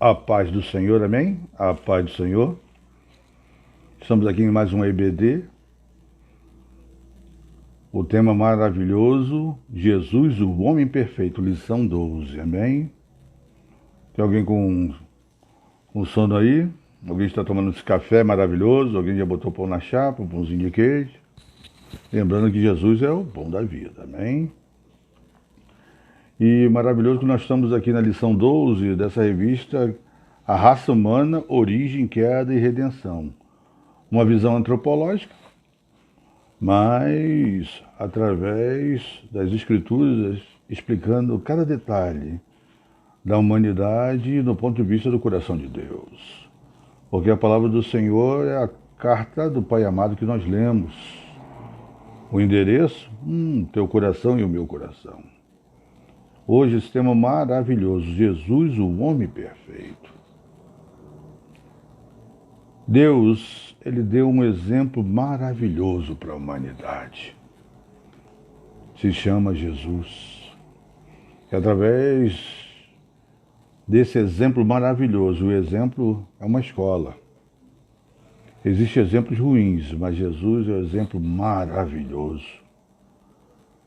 A paz do Senhor, amém? A paz do Senhor. Estamos aqui em mais um EBD. O tema maravilhoso, Jesus, o homem perfeito, lição 12, amém? Tem alguém com sono aí? Alguém está tomando esse café maravilhoso? Alguém já botou pão na chapa, um pãozinho de queijo? Lembrando que Jesus é o pão da vida, amém? E maravilhoso que nós estamos aqui na lição 12 dessa revista, A Raça Humana, Origem, Queda e Redenção. Uma visão antropológica, mas através das escrituras explicando cada detalhe da humanidade do ponto de vista do coração de Deus. Porque a palavra do Senhor é a carta do Pai amado que nós lemos. O endereço? Teu coração e o meu coração. Hoje esse tema maravilhoso, Jesus, o homem perfeito. Deus, ele deu um exemplo maravilhoso para a humanidade. Se chama Jesus. E através desse exemplo maravilhoso, o exemplo é uma escola. Existem exemplos ruins, mas Jesus é um exemplo maravilhoso.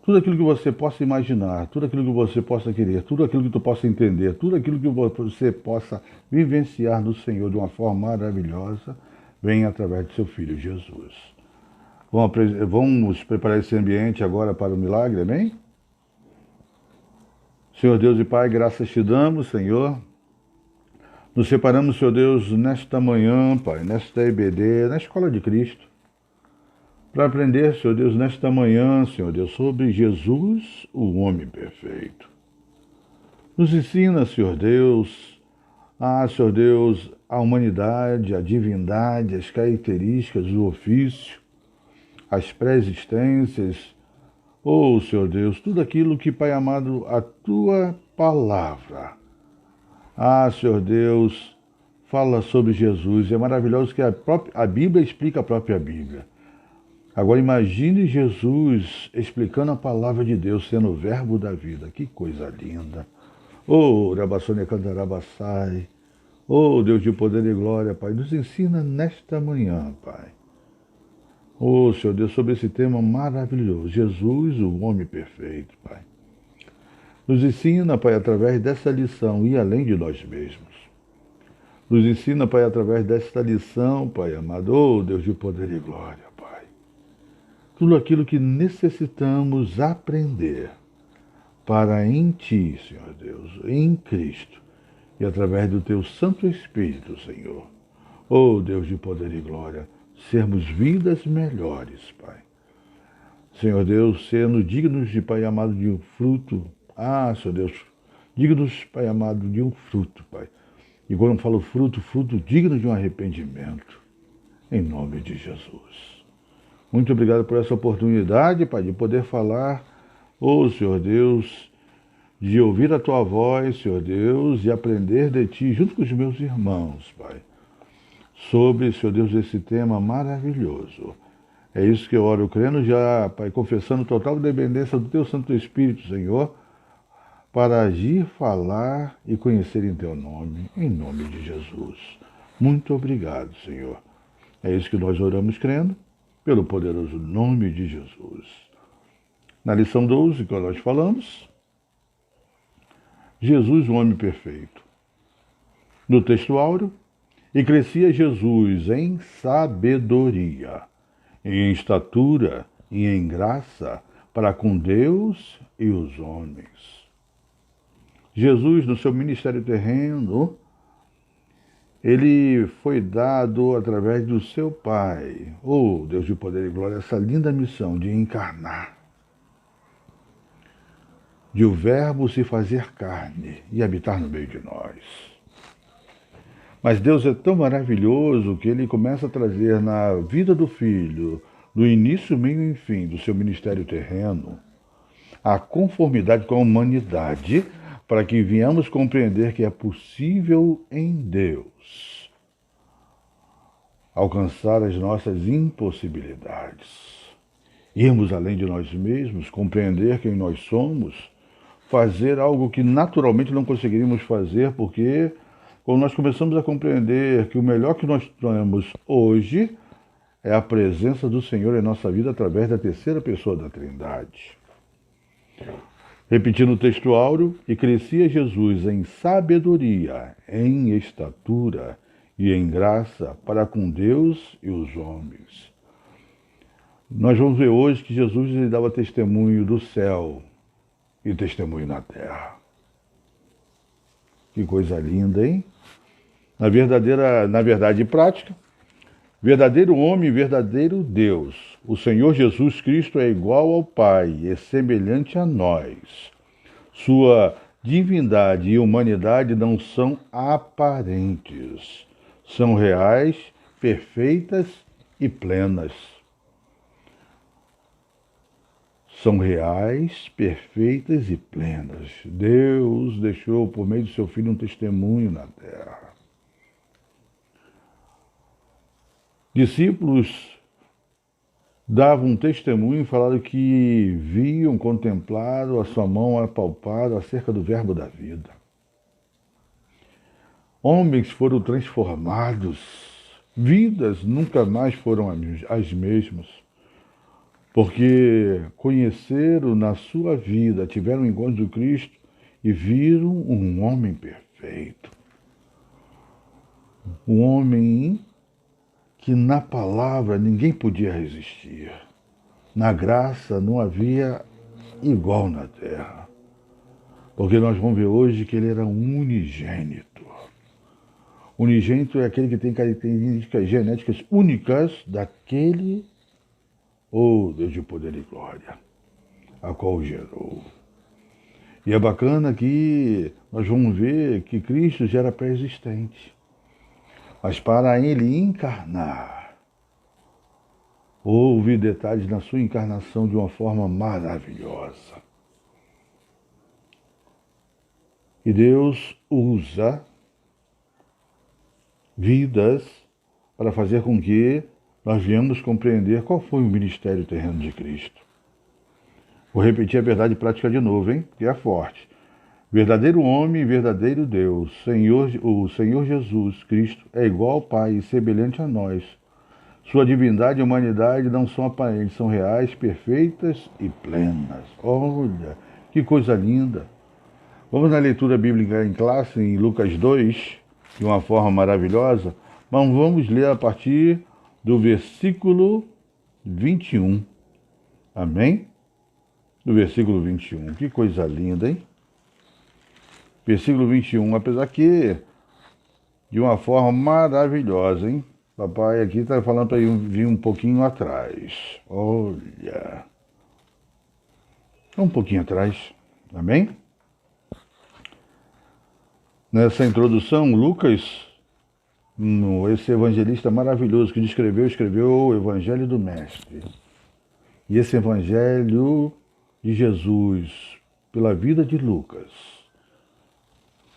Tudo aquilo que você possa imaginar, tudo aquilo que você possa querer, tudo aquilo que tu possa entender, tudo aquilo que você possa vivenciar no Senhor de uma forma maravilhosa, vem através de seu Filho Jesus. Vamos preparar esse ambiente agora para o milagre, amém? Senhor Deus e Pai, graças te damos, Senhor. Nos separamos, Senhor Deus, nesta manhã, Pai, nesta EBD, na Escola de Cristo, para aprender, Senhor Deus, nesta manhã, Senhor Deus, sobre Jesus, o homem perfeito. Nos ensina, Senhor Deus, Senhor Deus, a humanidade, a divindade, as características do ofício, as pré-existências, Senhor Deus, tudo aquilo que, Pai amado, a Tua palavra, Senhor Deus, fala sobre Jesus. É maravilhoso que a Bíblia explica a própria Bíblia. Agora imagine Jesus explicando a palavra de Deus, sendo o verbo da vida. Que coisa linda. Rabassone Cantarabassai. Deus de poder e glória, Pai. Nos ensina nesta manhã, Pai. Senhor Deus, sobre esse tema maravilhoso. Jesus, o homem perfeito, Pai. Nos ensina, Pai, através dessa lição e além de nós mesmos. Nos ensina, Pai, através desta lição, Pai amado. Deus de poder e glória, Pai. Tudo aquilo que necessitamos aprender para em Ti, Senhor Deus, em Cristo, e através do Teu Santo Espírito, Senhor. Deus de poder e glória, sermos vidas melhores, Pai. Senhor Deus, sendo dignos de, Pai amado, de um fruto. Senhor Deus, dignos, Pai amado, de um fruto, Pai. E quando eu falo fruto, fruto digno de um arrependimento, em nome de Jesus. Muito obrigado por essa oportunidade, Pai, de poder falar, Senhor Deus, de ouvir a Tua voz, Senhor Deus, e aprender de Ti, junto com os meus irmãos, Pai, sobre, Senhor Deus, esse tema maravilhoso. É isso que eu oro, crendo já, Pai, confessando total dependência do Teu Santo Espírito, Senhor, para agir, falar e conhecer em Teu nome, em nome de Jesus. Muito obrigado, Senhor. É isso que nós oramos, crendo, pelo poderoso nome de Jesus. Na lição 12 que nós falamos, Jesus, o homem perfeito. No texto áureo, e crescia Jesus em sabedoria, em estatura e em graça para com Deus e os homens. Jesus, no seu ministério terreno, ele foi dado através do seu Pai, Deus de poder e glória, essa linda missão de encarnar, de o verbo se fazer carne e habitar no meio de nós. Mas Deus é tão maravilhoso que ele começa a trazer na vida do Filho, do início, meio e fim do seu ministério terreno, a conformidade com a humanidade, para que venhamos compreender que é possível em Deus alcançar as nossas impossibilidades. Irmos além de nós mesmos, compreender quem nós somos, fazer algo que naturalmente não conseguiríamos fazer porque quando nós começamos a compreender que o melhor que nós temos hoje é a presença do Senhor em nossa vida através da terceira pessoa da Trindade. Repetindo o texto áureo, e crescia Jesus em sabedoria, em estatura e em graça para com Deus e os homens. Nós vamos ver hoje que Jesus lhe dava testemunho do céu e testemunho na terra. Que coisa linda, hein? Na verdade prática, verdadeiro homem e verdadeiro Deus. O Senhor Jesus Cristo é igual ao Pai, é semelhante a nós. Sua divindade e humanidade não são aparentes. São reais, perfeitas e plenas. São reais, perfeitas e plenas. Deus deixou por meio do seu Filho um testemunho na terra. Discípulos davam testemunho e falaram que viam, contemplaram a sua mão apalpado acerca do verbo da vida. Homens foram transformados, vidas nunca mais foram as mesmas, porque conheceram na sua vida, tiveram um encontro de Cristo e viram um homem perfeito. Um homem que na palavra ninguém podia resistir. Na graça não havia igual na terra. Porque nós vamos ver hoje que ele era unigênito. Unigênito é aquele que tem características genéticas únicas daquele, Deus de poder e glória, a qual o gerou. E é bacana que nós vamos ver que Cristo já era pré-existente. Mas para ele encarnar, houve detalhes na sua encarnação de uma forma maravilhosa. E Deus usa vidas para fazer com que nós venhamos compreender qual foi o ministério terreno de Cristo. Vou repetir a verdade prática de novo, hein? Que é forte. Verdadeiro homem e verdadeiro Deus, o Senhor Jesus Cristo é igual ao Pai e semelhante a nós. Sua divindade e humanidade não são aparentes, são reais, perfeitas e plenas. Olha, que coisa linda. Vamos na leitura bíblica em classe, em Lucas 2, de uma forma maravilhosa, mas vamos ler a partir do versículo 21. Amém? Do versículo 21. Que coisa linda, hein? Versículo 21, apesar que de uma forma maravilhosa, hein? Papai aqui está falando para eu vir um pouquinho atrás. Olha. Um pouquinho atrás. Amém? Nessa introdução, Lucas, esse evangelista maravilhoso que escreveu o Evangelho do Mestre. E esse Evangelho de Jesus, pela vida de Lucas,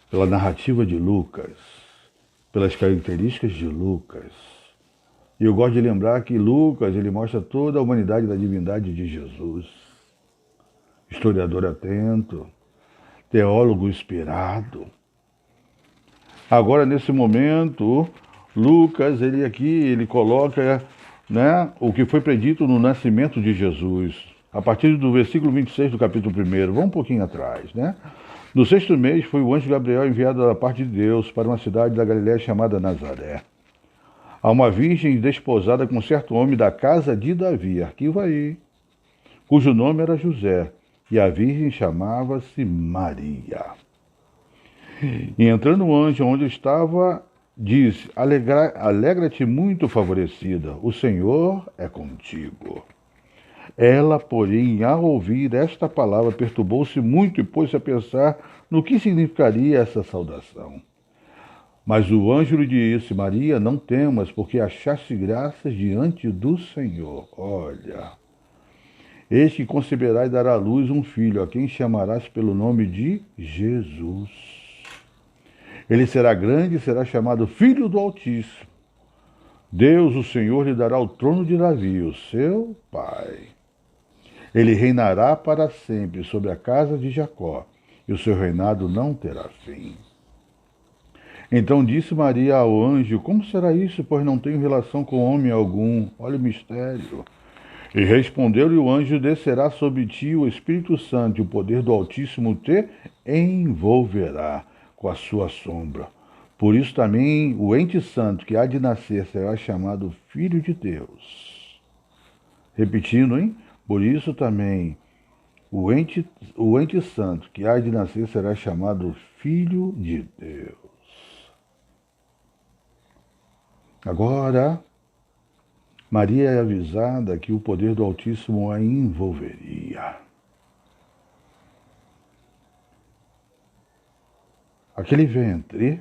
pela narrativa de Lucas, pelas características de Lucas. E eu gosto de lembrar que Lucas, ele mostra toda a humanidade da divindade de Jesus. Historiador atento, teólogo inspirado. Agora, nesse momento, Lucas, ele coloca, né, o que foi predito no nascimento de Jesus. A partir do versículo 26 do capítulo 1. Vamos um pouquinho atrás, né? No 6º mês foi o anjo Gabriel enviado da parte de Deus para uma cidade da Galiléia chamada Nazaré, a uma virgem desposada com certo homem da casa de Davi, arquiva aí, cujo nome era José, e a virgem chamava-se Maria. E entrando o anjo onde estava, disse: Alegra-te muito favorecida, o Senhor é contigo. Ela, porém, ao ouvir esta palavra, perturbou-se muito e pôs-se a pensar no que significaria essa saudação. Mas o anjo lhe disse: Maria, não temas, porque achaste graças diante do Senhor. Olha, eis que conceberás e dará à luz um filho, a quem chamarás pelo nome de Jesus. Ele será grande e será chamado Filho do Altíssimo. Deus, o Senhor, lhe dará o trono de Davi, o seu pai. Ele reinará para sempre sobre a casa de Jacó, e o seu reinado não terá fim. Então disse Maria ao anjo: Como será isso, pois não tenho relação com homem algum? Olha o mistério. E respondeu-lhe o anjo: Descerá sobre ti o Espírito Santo, e o poder do Altíssimo te envolverá com a sua sombra. Por isso também o ente santo que há de nascer será chamado Filho de Deus. Repetindo, hein? Por isso também o ente santo que há de nascer será chamado Filho de Deus. Agora, Maria é avisada que o poder do Altíssimo a envolveria. Aquele ventre,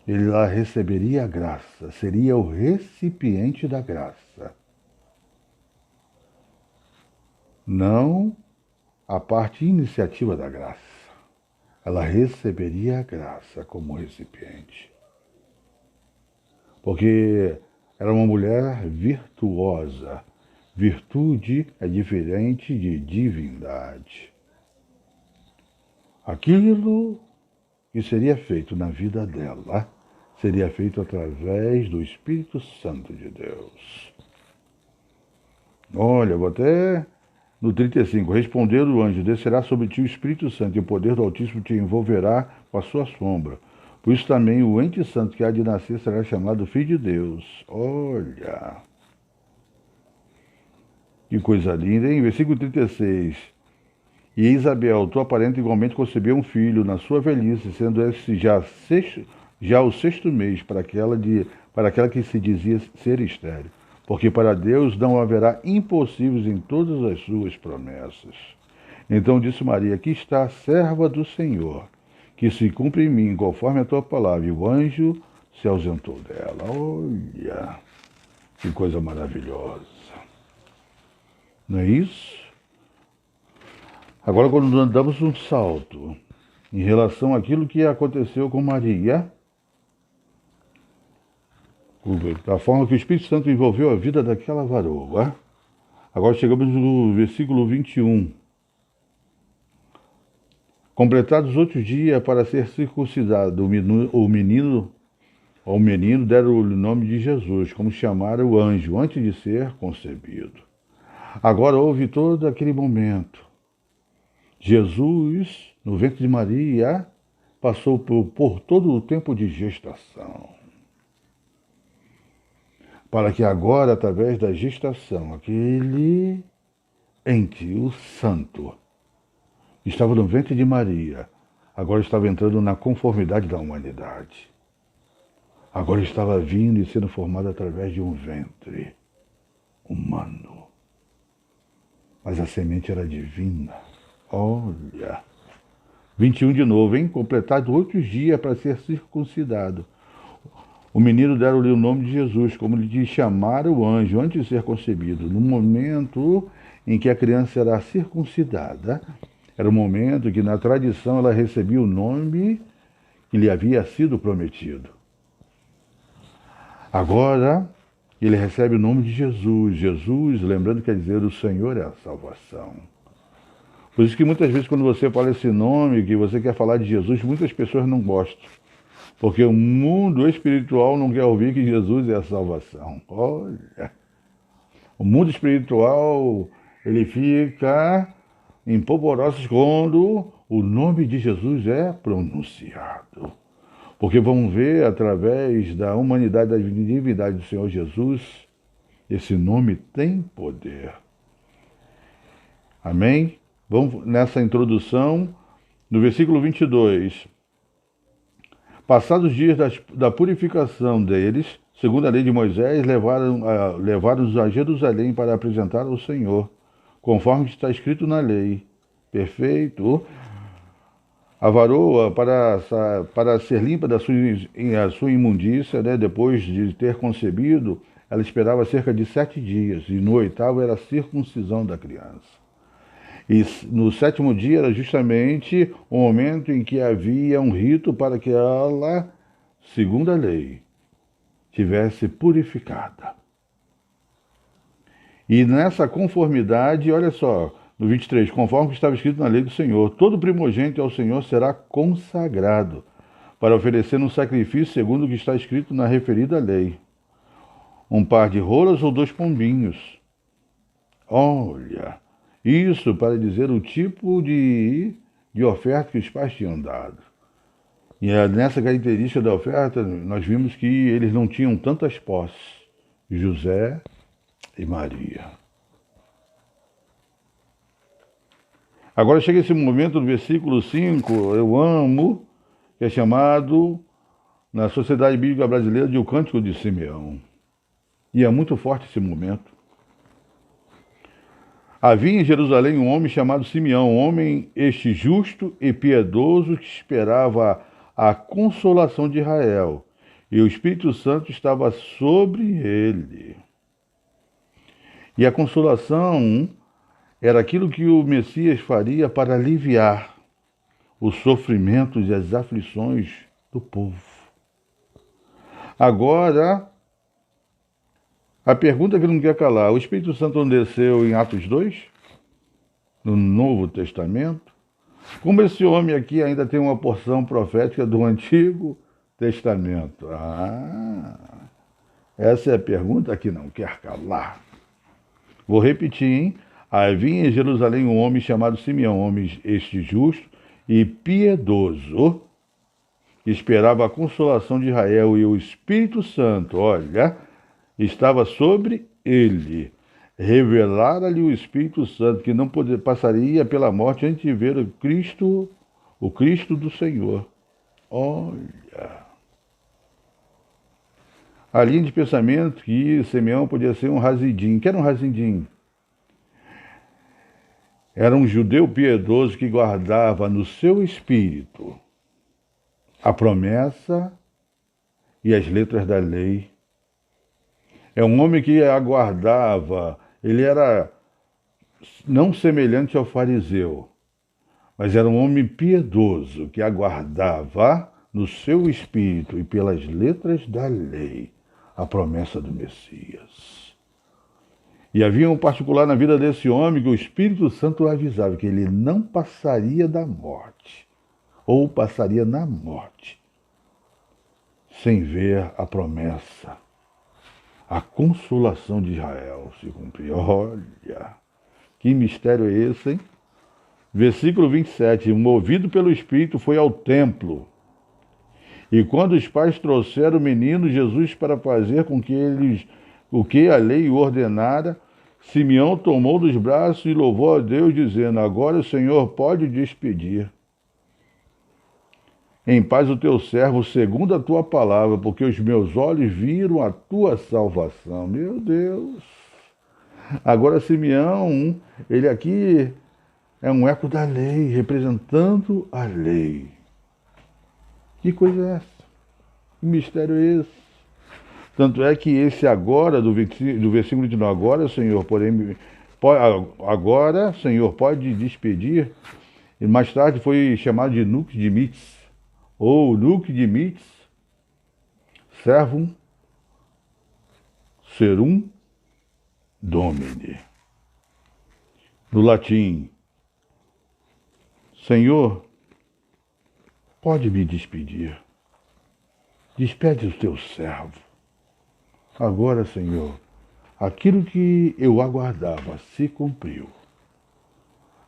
ela receberia a graça, seria o recipiente da graça. Não a parte iniciativa da graça. Ela receberia a graça como recipiente. Porque era uma mulher virtuosa. Virtude é diferente de divindade. Aquilo que seria feito na vida dela seria feito através do Espírito Santo de Deus. Olha, vou até no 35. Respondeu o anjo: Descerá sobre ti o Espírito Santo, e o poder do Altíssimo te envolverá com a sua sombra. Por isso também o ente santo que há de nascer será chamado Filho de Deus. Olha, que coisa linda, hein? Versículo 36. E Isabel, tua parente, igualmente concebeu um filho na sua velhice, sendo esse já o sexto mês para aquela que se dizia ser estéril. Porque para Deus não haverá impossíveis em todas as suas promessas. Então disse Maria: Aqui está a serva do Senhor, que se cumpre em mim conforme a tua palavra. E o anjo se ausentou dela. Olha, que coisa maravilhosa. Não é isso? Agora, quando nós damos um salto em relação àquilo que aconteceu com Maria, da forma que o Espírito Santo envolveu a vida daquela varoa. Agora chegamos no versículo 21. Completados 8 dias para ser circuncidado, ao menino deram-lhe o nome de Jesus, como chamaram o anjo, antes de ser concebido. Agora houve todo aquele momento. Jesus, no ventre de Maria, passou por todo o tempo de gestação. Para que agora, através da gestação, aquele ente, o santo, estava no ventre de Maria, agora estava entrando na conformidade da humanidade. Agora estava vindo e sendo formado através de um ventre humano. Mas a semente era divina. Olha. 21 de novo, hein? Completado 8 dias para ser circuncidado. O menino deram-lhe o nome de Jesus, como lhe chamara o anjo antes de ser concebido. No momento em que a criança era circuncidada, era o momento que na tradição ela recebia o nome que lhe havia sido prometido. Agora, ele recebe o nome de Jesus. Jesus, lembrando, quer dizer, o Senhor é a salvação. Por isso que muitas vezes quando você fala esse nome, que você quer falar de Jesus, muitas pessoas não gostam. Porque o mundo espiritual não quer ouvir que Jesus é a salvação. Olha, o mundo espiritual, ele fica em polvorosos quando o nome de Jesus é pronunciado. Porque vão ver, através da humanidade, da divindade do Senhor Jesus, esse nome tem poder. Amém? Vamos nessa introdução, no versículo 22. Passados os dias da purificação deles, segundo a lei de Moisés, levaram-os a Jerusalém para apresentar ao Senhor, conforme está escrito na lei. Perfeito. A varoa, para ser limpa da sua imundícia, né, depois de ter concebido, ela esperava cerca de 7 dias, e no 8º era a circuncisão da criança. E no 7º dia era justamente o momento em que havia um rito para que ela, segundo a lei, tivesse purificada. E nessa conformidade, olha só, no 23, conforme estava escrito na lei do Senhor, todo primogênito ao Senhor será consagrado, para oferecer um sacrifício segundo o que está escrito na referida lei. Um par de rolas ou 2 pombinhos. Olha, isso para dizer o tipo de oferta que os pais tinham dado. E nessa característica da oferta, nós vimos que eles não tinham tantas posses. José e Maria. Agora chega esse momento do versículo 5, eu amo, que é chamado, na Sociedade Bíblica Brasileira, de O Cântico de Simeão. E é muito forte esse momento. Havia em Jerusalém um homem chamado Simeão, homem este justo e piedoso que esperava a consolação de Israel, e o Espírito Santo estava sobre ele. E a consolação era aquilo que o Messias faria para aliviar os sofrimentos e as aflições do povo. Agora, a pergunta que não quer calar, o Espírito Santo não desceu em Atos 2, no Novo Testamento? Como esse homem aqui ainda tem uma porção profética do Antigo Testamento? Essa é a pergunta que não quer calar. Vou repetir, hein? Havia em Jerusalém um homem chamado Simeão, homem este justo e piedoso, que esperava a consolação de Israel, e o Espírito Santo, olha, estava sobre ele. Revelara-lhe o Espírito Santo que não passaria pela morte antes de ver o Cristo do Senhor. Olha. A linha de pensamento que Simeão podia ser um Hazidim. O que era um Hazidim? Era um judeu piedoso que guardava no seu espírito a promessa e as letras da lei. É um homem que aguardava, ele era não semelhante ao fariseu, mas era um homem piedoso que aguardava no seu espírito e pelas letras da lei a promessa do Messias. E havia um particular na vida desse homem que o Espírito Santo avisava que ele não passaria da morte, ou passaria na morte, sem ver a promessa, a consolação de Israel se cumprir. Olha, que mistério é esse, hein? Versículo 27, movido pelo Espírito, foi ao templo. E quando os pais trouxeram o menino Jesus para fazer com que eles o que a lei o ordenara, Simeão tomou dos braços e louvou a Deus, dizendo: agora o Senhor pode despedir em paz o teu servo, segundo a tua palavra, porque os meus olhos viram a tua salvação. Meu Deus! Agora Simeão, ele aqui é um eco da lei, representando a lei. Que coisa é essa? Que mistério é esse? Tanto é que esse agora, do versículo 29, agora, Senhor, porém, agora, Senhor, pode despedir. E mais tarde foi chamado de Nunc Dimittis, ou Nunc Dimittis, Servum Serum Domini. No latim, Senhor, pode me despedir. Despede o teu servo. Agora, Senhor, aquilo que eu aguardava se cumpriu.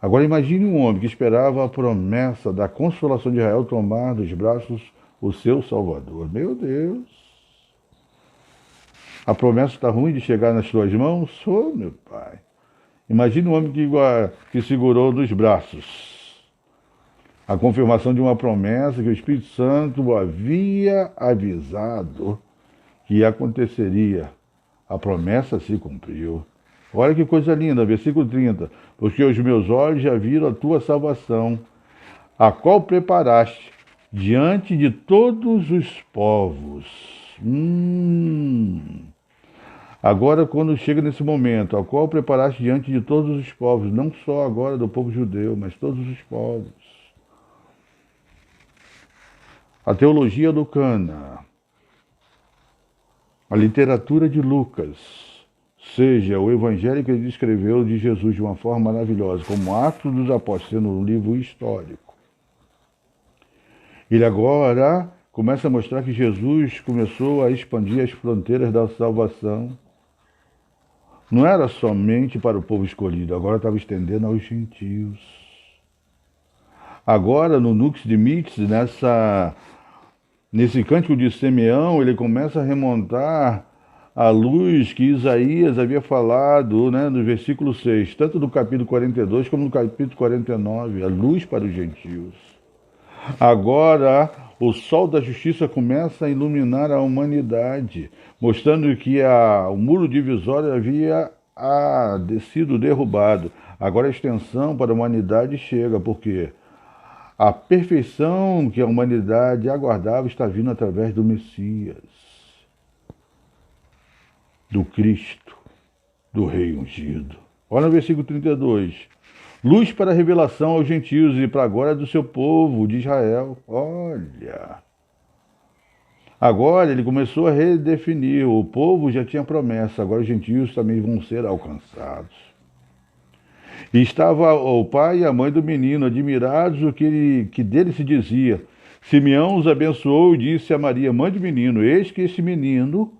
Agora imagine um homem que esperava a promessa da consolação de Israel tomar dos braços o seu Salvador. Meu Deus! A promessa está ruim de chegar nas tuas mãos? Oh, meu Pai! Imagine um homem que segurou nos braços a confirmação de uma promessa que o Espírito Santo havia avisado que aconteceria. A promessa se cumpriu. Olha que coisa linda, versículo 30. Porque os meus olhos já viram a tua salvação, a qual preparaste diante de todos os povos. Agora, quando chega nesse momento, a qual preparaste diante de todos os povos, não só agora do povo judeu, mas todos os povos. A teologia lucana, a literatura de Lucas, seja o evangelho que ele descreveu de Jesus de uma forma maravilhosa, como Atos dos Apóstolos, sendo um livro histórico. Ele agora começa a mostrar que Jesus começou a expandir as fronteiras da salvação. Não era somente para o povo escolhido, agora estava estendendo aos gentios. Agora, no Nux Dimittis, nesse cântico de Simeão, ele começa a remontar a luz que Isaías havia falado, né, no versículo 6, tanto no capítulo 42 como no capítulo 49, a luz para os gentios. Agora, o sol da justiça começa a iluminar a humanidade, mostrando que o muro divisório havia sido derrubado. Agora a extensão para a humanidade chega, porque a perfeição que a humanidade aguardava está vindo através do Messias, do Cristo, do Rei ungido. Olha no versículo 32. Luz para a revelação aos gentios e para a glória do seu povo, de Israel. Olha. Agora ele começou a redefinir. O povo já tinha promessa, agora os gentios também vão ser alcançados. E estava o pai e a mãe do menino, admirados do que dele se dizia. Simeão os abençoou e disse a Maria, mãe do menino, eis que este menino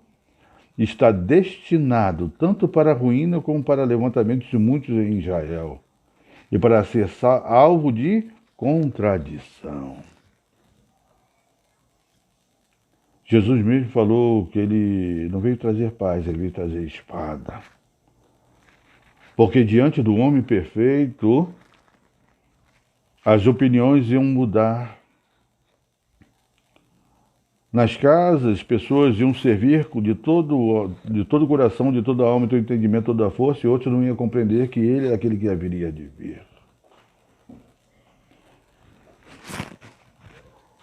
está destinado tanto para a ruína como para o levantamento de muitos em Israel, e para ser alvo de contradição. Jesus mesmo falou que ele não veio trazer paz, ele veio trazer espada. Porque diante do homem perfeito, as opiniões iam mudar. Nas casas, pessoas iam servir de todo o coração, de toda a alma, de todo o entendimento, toda a força, e outros não iam compreender que ele é aquele que haveria de vir.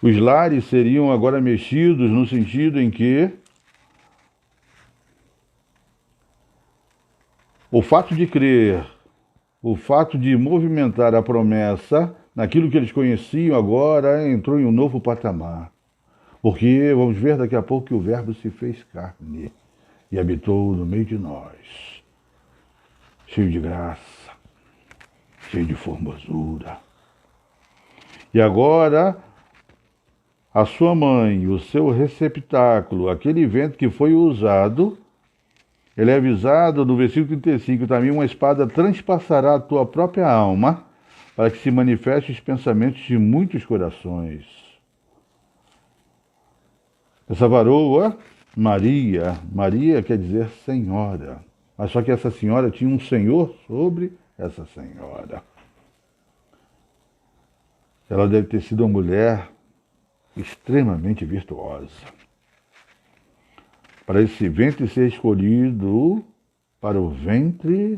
Os lares seriam agora mexidos no sentido em que o fato de crer, o fato de movimentar a promessa naquilo que eles conheciam agora entrou em um novo patamar. Porque vamos ver daqui a pouco que o Verbo se fez carne e habitou no meio de nós, cheio de graça, cheio de formosura. E agora, a sua mãe, o seu receptáculo, aquele vento que foi usado, ele é avisado no versículo 35, também uma espada transpassará a tua própria alma, para que se manifeste os pensamentos de muitos corações. Essa varoa, Maria quer dizer senhora, mas só que essa senhora tinha um senhor sobre essa senhora. Ela deve ter sido uma mulher extremamente virtuosa. Para esse ventre ser escolhido para o ventre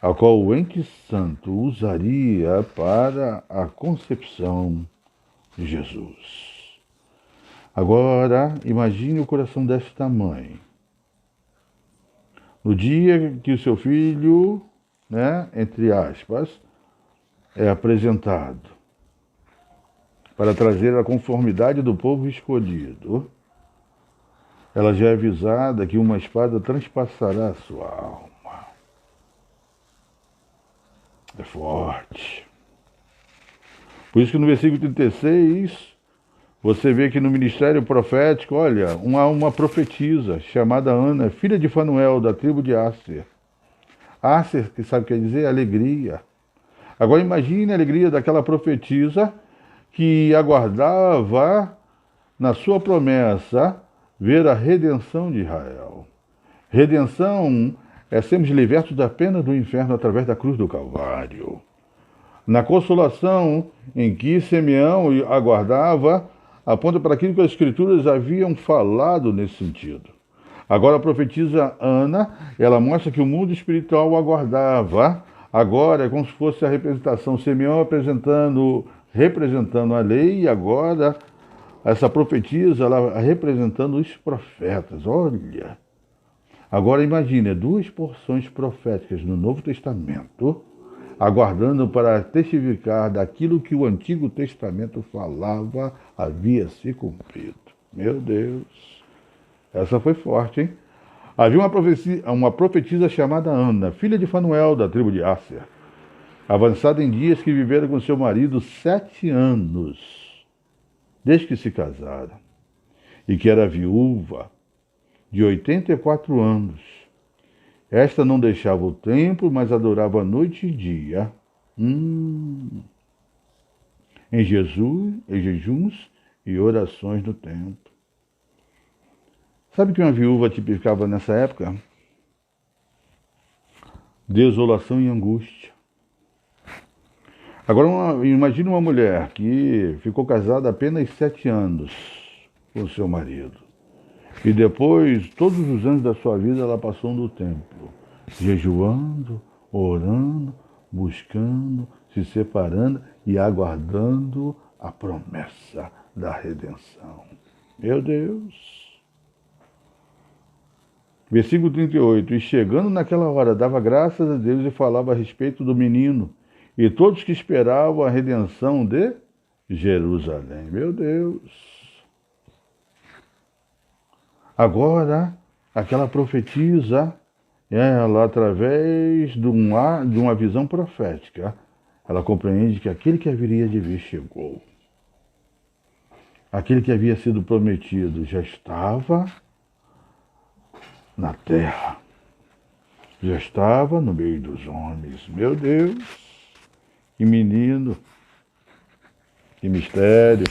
ao qual o ente santo usaria para a concepção de Jesus. Agora, imagine o coração desta mãe. No dia que o seu filho, entre aspas, é apresentado para trazer a conformidade do povo escolhido, ela já é avisada que uma espada transpassará a sua alma. É forte. Por isso que no versículo 36, você vê que no ministério profético, olha, uma profetisa chamada Ana, filha de Fanuel, da tribo de Asser. Asser, que sabe o que quer dizer? Alegria. Agora imagine a alegria daquela profetisa que aguardava na sua promessa ver a redenção de Israel. Redenção é sermos libertos da pena do inferno através da cruz do Calvário. Na consolação em que Simeão aguardava, aponta para aquilo que as Escrituras haviam falado nesse sentido. Agora a profetisa Ana, ela mostra que o mundo espiritual aguardava. Agora é como se fosse a representação, Simeão representando a lei, e agora essa profetisa, ela representando os profetas. Olha, agora imagine, duas porções proféticas no Novo Testamento, aguardando para testificar daquilo que o Antigo Testamento falava havia se cumprido. Meu Deus, essa foi forte, hein? Havia uma profetisa chamada Ana, filha de Fanuel, da tribo de Asser, avançada em dias, que vivera com seu marido 7 anos. desde que se casara, e que era viúva de 84 anos. Esta não deixava o templo, mas adorava noite e dia, em jejuns e orações no templo. Sabe o que uma viúva tipificava nessa época? Desolação e angústia. Agora, imagine uma mulher que ficou casada apenas 7 anos com seu marido. E depois, todos os anos da sua vida, ela passou no templo, jejuando, orando, buscando, se separando e aguardando a promessa da redenção. Meu Deus! Versículo 38. E chegando naquela hora, dava graças a Deus e falava a respeito do menino e todos que esperavam a redenção de Jerusalém. Meu Deus! Agora, aquela profetisa, ela, através de uma visão profética, ela compreende que aquele que haveria de vir chegou. Aquele que havia sido prometido já estava na terra, já estava no meio dos homens. Meu Deus, que menino, que mistério.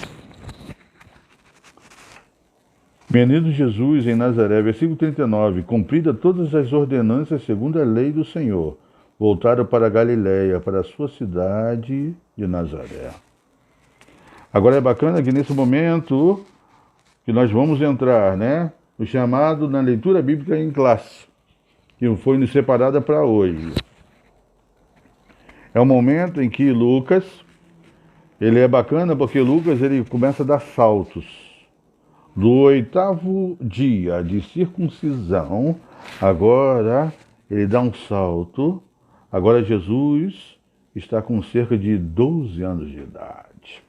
Menino Jesus em Nazaré, versículo 39, cumprida todas as ordenanças segundo a lei do Senhor, voltaram para Galiléia, para a sua cidade de Nazaré. Agora é bacana que nesse momento que nós vamos entrar, né, o chamado na leitura bíblica em classe, que foi nos separada para hoje. É um momento em que Lucas, ele é bacana porque Lucas ele começa a dar saltos. Do 8º dia de circuncisão, agora ele dá um salto. Agora Jesus está com cerca de 12 anos de idade.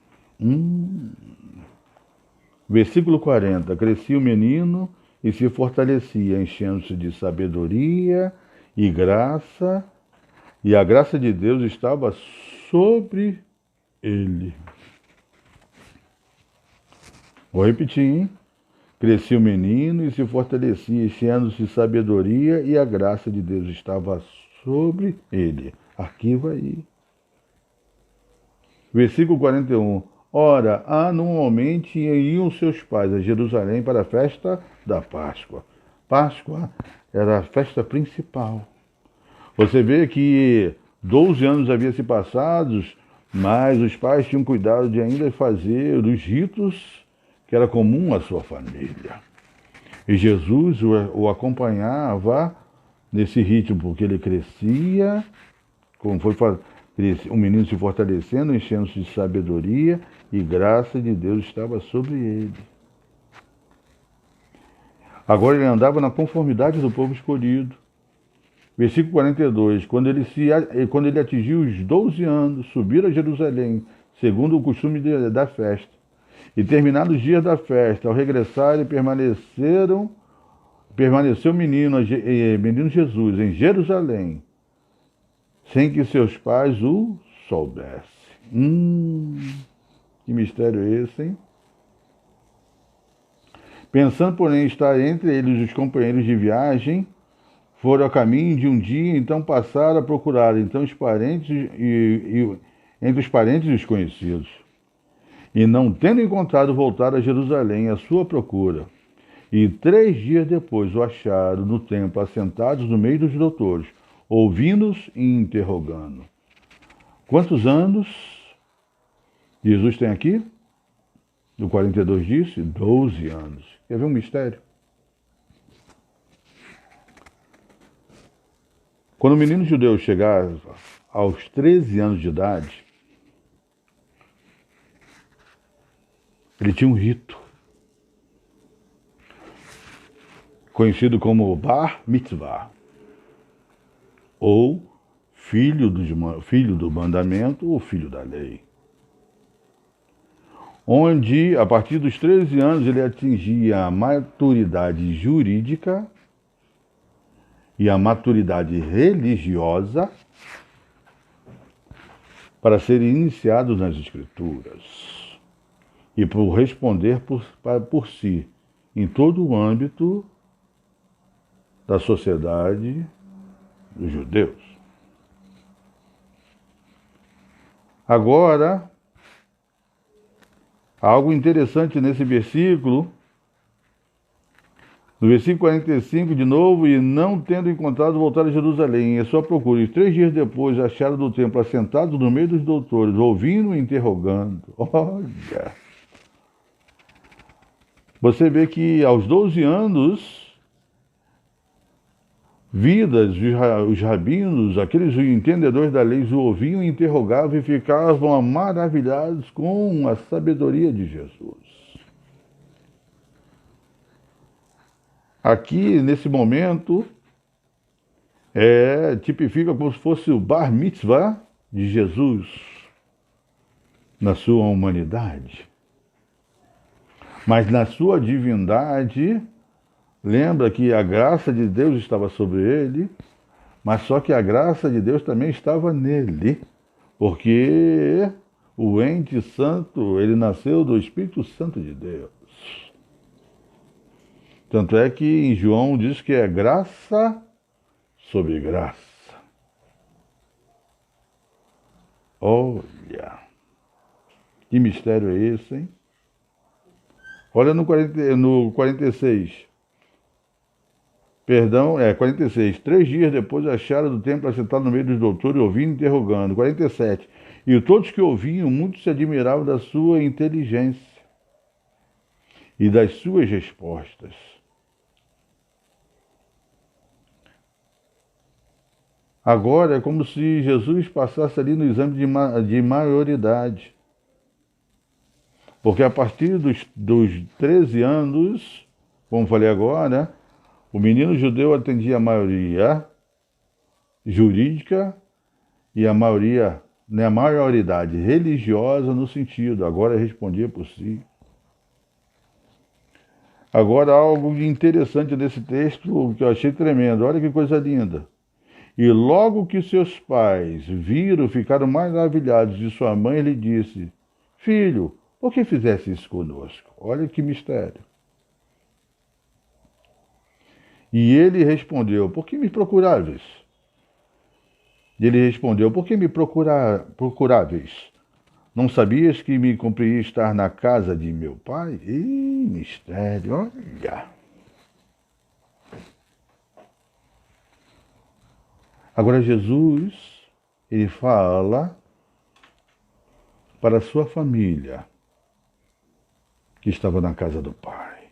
Versículo 40. Crescia o menino e se fortalecia, enchendo-se de sabedoria e graça, e a graça de Deus estava sobre ele. Vou repetir, hein? Crescia o menino e se fortalecia, enchendo-se de sabedoria, e a graça de Deus estava sobre ele. Arquiva aí. Versículo 41. Ora, anualmente iam seus pais a Jerusalém para a festa da Páscoa. Páscoa era a festa principal. Você vê que 12 anos haviam se passados, mas os pais tinham cuidado de ainda fazer os ritos que era comum à sua família. E Jesus o acompanhava nesse ritmo, porque ele crescia, como foi o menino se fortalecendo, enchendo-se de sabedoria, e graça de Deus estava sobre ele. Agora ele andava na conformidade do povo escolhido. Versículo 42, quando ele atingiu os 12 anos, subiram a Jerusalém, segundo o costume da festa. E terminados os dias da festa, ao regressarem, permaneceu o menino Jesus em Jerusalém, sem que seus pais o soubessem. Que mistério é esse, hein? Pensando, porém, estar entre eles os companheiros de viagem, foram a caminho de um dia, então passaram a procurar então os parentes entre os parentes e os conhecidos. E não tendo encontrado, voltaram a Jerusalém à sua procura. E 3 dias depois o acharam no templo, assentados no meio dos doutores, ouvindo-os e interrogando. Quantos anos Jesus tem aqui? No 42 disse, 12 anos. Quer ver um mistério? Quando o menino judeu chegar aos 13 anos de idade, ele tinha um rito, conhecido como Bar Mitzvah, ou filho do mandamento ou filho da lei, onde, a partir dos 13 anos, ele atingia a maturidade jurídica e a maturidade religiosa para serem iniciados nas Escrituras. e por responder por si em todo o âmbito da sociedade dos judeus. Agora, algo interessante nesse versículo, no versículo 45 de novo, e não tendo encontrado, voltaram a Jerusalém, em a sua procura. E 3 dias depois acharam do templo assentado no meio dos doutores, ouvindo e interrogando. Olha! Você vê que aos 12 anos, os rabinos, aqueles entendedores da lei, o ouviam, interrogavam e ficavam maravilhados com a sabedoria de Jesus. Aqui, nesse momento, tipifica como se fosse o bar mitzvah de Jesus na sua humanidade. Mas na sua divindade, lembra que a graça de Deus estava sobre ele, mas só que a graça de Deus também estava nele, porque o ente santo, ele nasceu do Espírito Santo de Deus. Tanto é que em João diz que é graça sobre graça. Olha, que mistério é esse, hein? Olha no 46. Perdão, 46. 3 dias depois acharam do templo assentado no meio dos doutores, ouvindo e interrogando. 47. E todos que ouviam, muitos se admiravam da sua inteligência e das suas respostas. Agora é como se Jesus passasse ali no exame de maioridade. Porque a partir dos 13 anos, como falei agora, o menino judeu atendia a maioria jurídica e a maioridade religiosa no sentido, agora respondia por si. Agora, algo interessante desse texto que eu achei tremendo, olha que coisa linda. E logo que seus pais viram, ficaram maravilhados, e sua mãe lhe disse: Filho, por que fizesse isso conosco? Olha que mistério. E ele respondeu: Por que me procuráveis? E ele respondeu: Por que me procuráveis? Não sabias que me cumpria estar na casa de meu pai? Ih, mistério, olha. Agora Jesus, ele fala para a sua família que estava na casa do pai,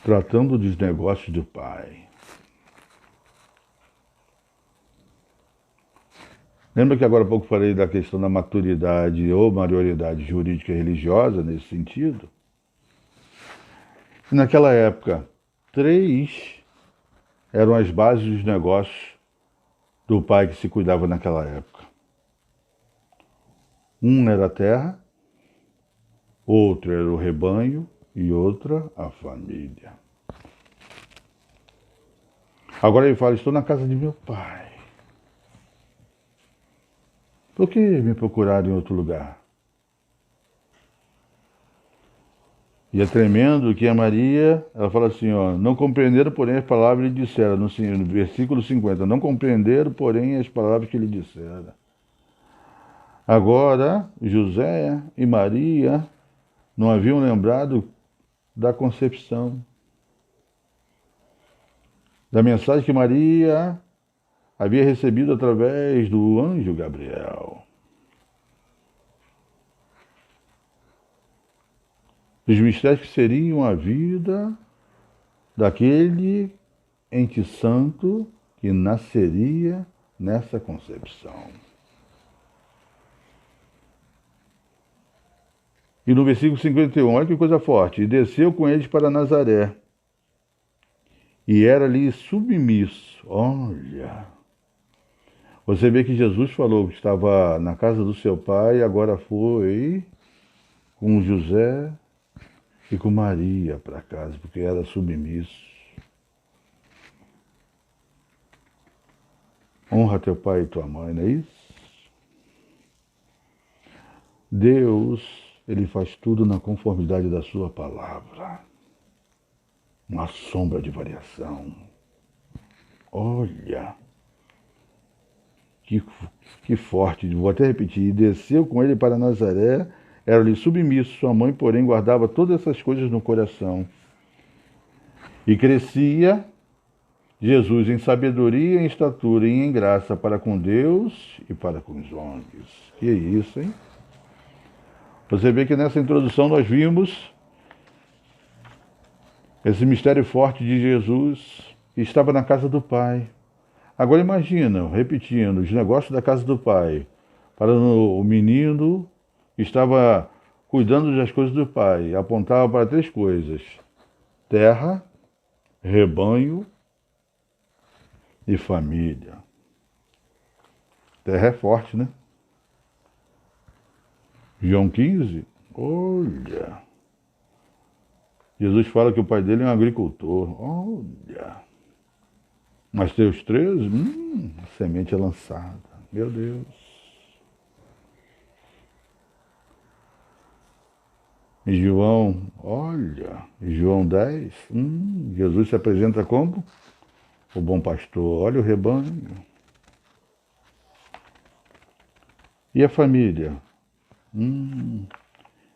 tratando dos negócios do pai. Lembra que agora há pouco falei da questão da maturidade ou maioridade jurídica e religiosa nesse sentido? E naquela época, 3 eram as bases dos negócios do pai que se cuidava naquela época. Um era a terra, outro era o rebanho e outra a família. Agora ele fala: estou na casa de meu pai. Por que me procurar em outro lugar? E é tremendo que a Maria, ela fala assim, ó, não compreenderam, porém, as palavras que lhe disseram, no versículo 50, não compreenderam, porém, as palavras que lhe disseram. Agora, José e Maria não haviam lembrado da concepção, da mensagem que Maria havia recebido através do anjo Gabriel. Dos mistérios que seriam a vida daquele ente santo que nasceria nessa concepção. E no versículo 51, olha que coisa forte. E desceu com eles para Nazaré. E era ali submisso. Olha. Você vê que Jesus falou que estava na casa do seu pai e agora foi com José e com Maria para casa, porque era submisso. Honra teu pai e tua mãe, não é isso? Deus, Ele faz tudo na conformidade da sua palavra. Uma sombra de variação. Olha, que forte. Vou até repetir. E desceu com ele para Nazaré, era-lhe submisso. Sua mãe, porém, guardava todas essas coisas no coração. E crescia Jesus em sabedoria, em estatura e em graça para com Deus e para com os homens. Que é isso, hein? Você vê que nessa introdução nós vimos esse mistério forte de Jesus que estava na casa do Pai. Agora imagina, repetindo, os negócios da casa do Pai. Para o menino que estava cuidando das coisas do Pai. Apontava para três coisas: terra, rebanho e família. Terra é forte, né? João 15, olha. Jesus fala que o pai dele é um agricultor. Olha. Mas teus 13, a semente é lançada. Meu Deus. E João, olha, João 10, Jesus se apresenta como o bom pastor. Olha o rebanho. E a família?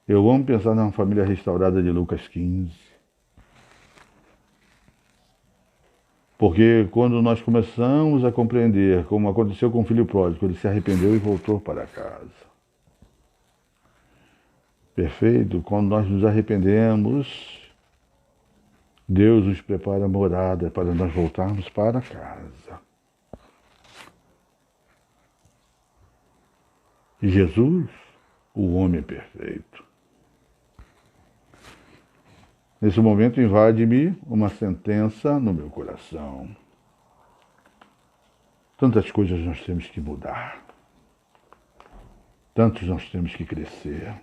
Eu amo pensar numa família restaurada de Lucas 15. Porque quando nós começamos a compreender, como aconteceu com o filho pródigo, ele se arrependeu e voltou para casa. Perfeito? Quando nós nos arrependemos, Deus nos prepara a morada para nós voltarmos para casa. E Jesus, o homem perfeito. Nesse momento invade-me uma sentença no meu coração. Tantas coisas nós temos que mudar. Tantos nós temos que crescer.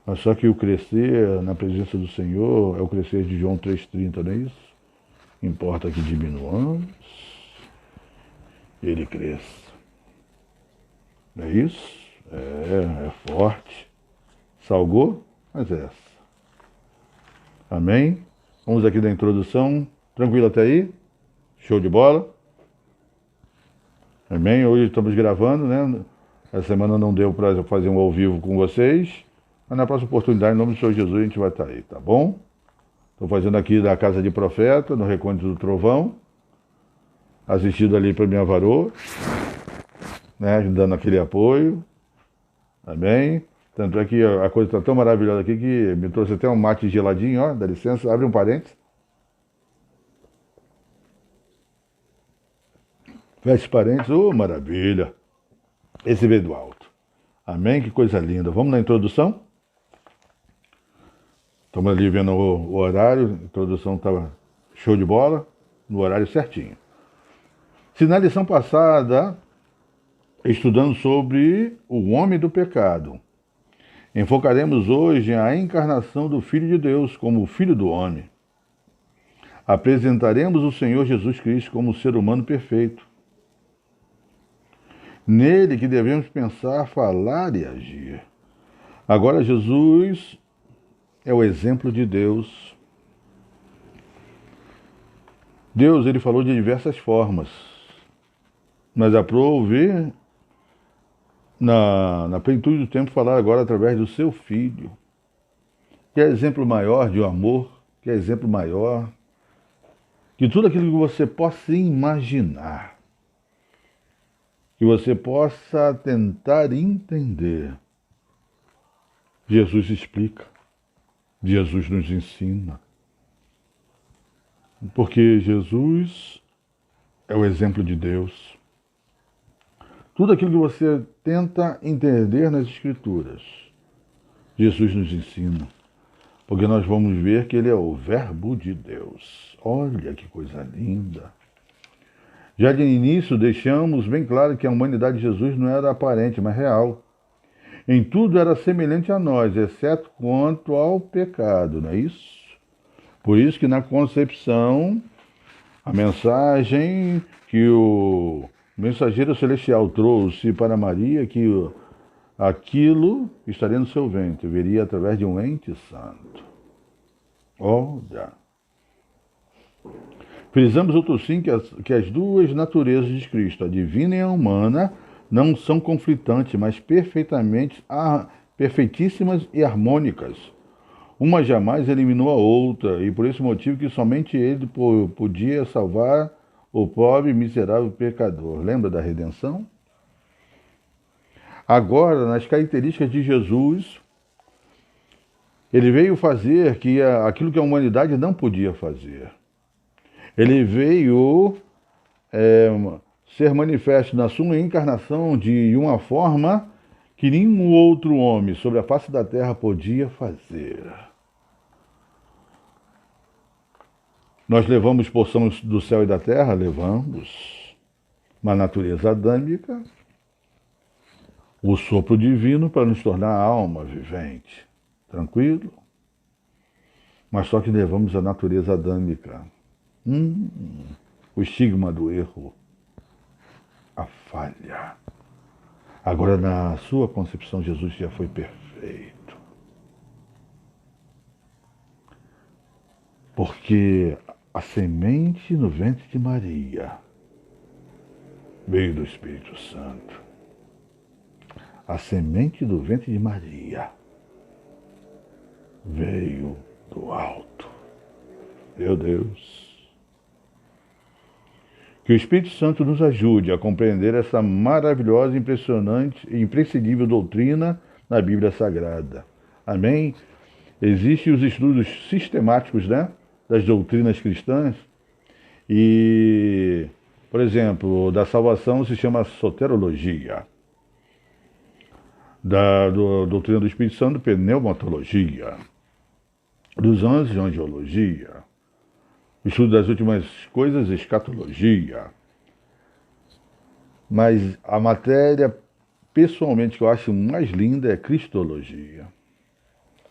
Mas só que o crescer na presença do Senhor é o crescer de João 3,30, não é isso? Importa que diminuamos, Ele cresça. Não é isso? É forte. Salgou, mas é essa. Amém? Vamos aqui da introdução. Tranquilo até aí? Show de bola? Amém? Hoje estamos gravando, né? Essa semana não deu para fazer um ao vivo com vocês. Mas na próxima oportunidade, em nome do Senhor Jesus, a gente vai estar aí, tá bom? Estou fazendo aqui da Casa de Profeta, no Recôndito do Trovão. Assistido ali para minha varô, né? Dando aquele apoio. Amém? Tanto é que a coisa está tão maravilhosa aqui que me trouxe até um mate geladinho, ó. Dá licença, abre um parênteses. Fecha parênteses, maravilha. Esse veio do alto. Amém? Que coisa linda. Vamos na introdução? Estamos ali vendo o horário, a introdução estava show de bola, no horário certinho. Se na lição passada, estudando sobre o homem do pecado, enfocaremos hoje a encarnação do Filho de Deus como o Filho do homem. Apresentaremos o Senhor Jesus Cristo como ser humano perfeito. Nele que devemos pensar, falar e agir. Agora Jesus é o exemplo de Deus. Deus, ele falou de diversas formas, mas aprove na plenitude do tempo falar agora através do seu Filho, que é exemplo maior de um amor, que é exemplo maior de tudo aquilo que você possa imaginar, que você possa tentar entender. Jesus explica, Jesus nos ensina, porque Jesus é o exemplo de Deus. Tudo aquilo que você tenta entender nas Escrituras, Jesus nos ensina, porque nós vamos ver que Ele é o Verbo de Deus. Olha que coisa linda! Já de início deixamos bem claro que a humanidade de Jesus não era aparente, mas real. Em tudo era semelhante a nós, exceto quanto ao pecado, não é isso? Por isso que na concepção, a mensagem que o mensageiro celestial trouxe para Maria, que aquilo estaria no seu ventre, viria através de um ente santo. Olha. Frisamos outro sim que as duas naturezas de Cristo, a divina e a humana, não são conflitantes, mas perfeitíssimas e harmônicas. Uma jamais eliminou a outra, e por esse motivo que somente ele podia salvar o pobre e miserável pecador. Lembra da redenção? Agora, nas características de Jesus, ele veio fazer aquilo que a humanidade não podia fazer. Ele veio ser manifesto na sua encarnação de uma forma que nenhum outro homem sobre a face da terra podia fazer. Nós levamos porções do céu e da terra? Levamos. Uma natureza adâmica, o sopro divino para nos tornar alma vivente. Tranquilo? Mas só que levamos a natureza adâmica. O estigma do erro. A falha. Agora, na sua concepção, Jesus já foi perfeito. Porque a semente no ventre de Maria veio do Espírito Santo. A semente do ventre de Maria veio do alto. Meu Deus. Que o Espírito Santo nos ajude a compreender essa maravilhosa, impressionante e imprescindível doutrina na Bíblia Sagrada. Amém? Existem os estudos sistemáticos, né, das doutrinas cristãs e, por exemplo, da salvação se chama soterologia. Da doutrina do Espírito Santo, pneumatologia. Dos anjos, angiologia. O estudo das últimas coisas, escatologia. Mas a matéria, pessoalmente, que eu acho mais linda é cristologia.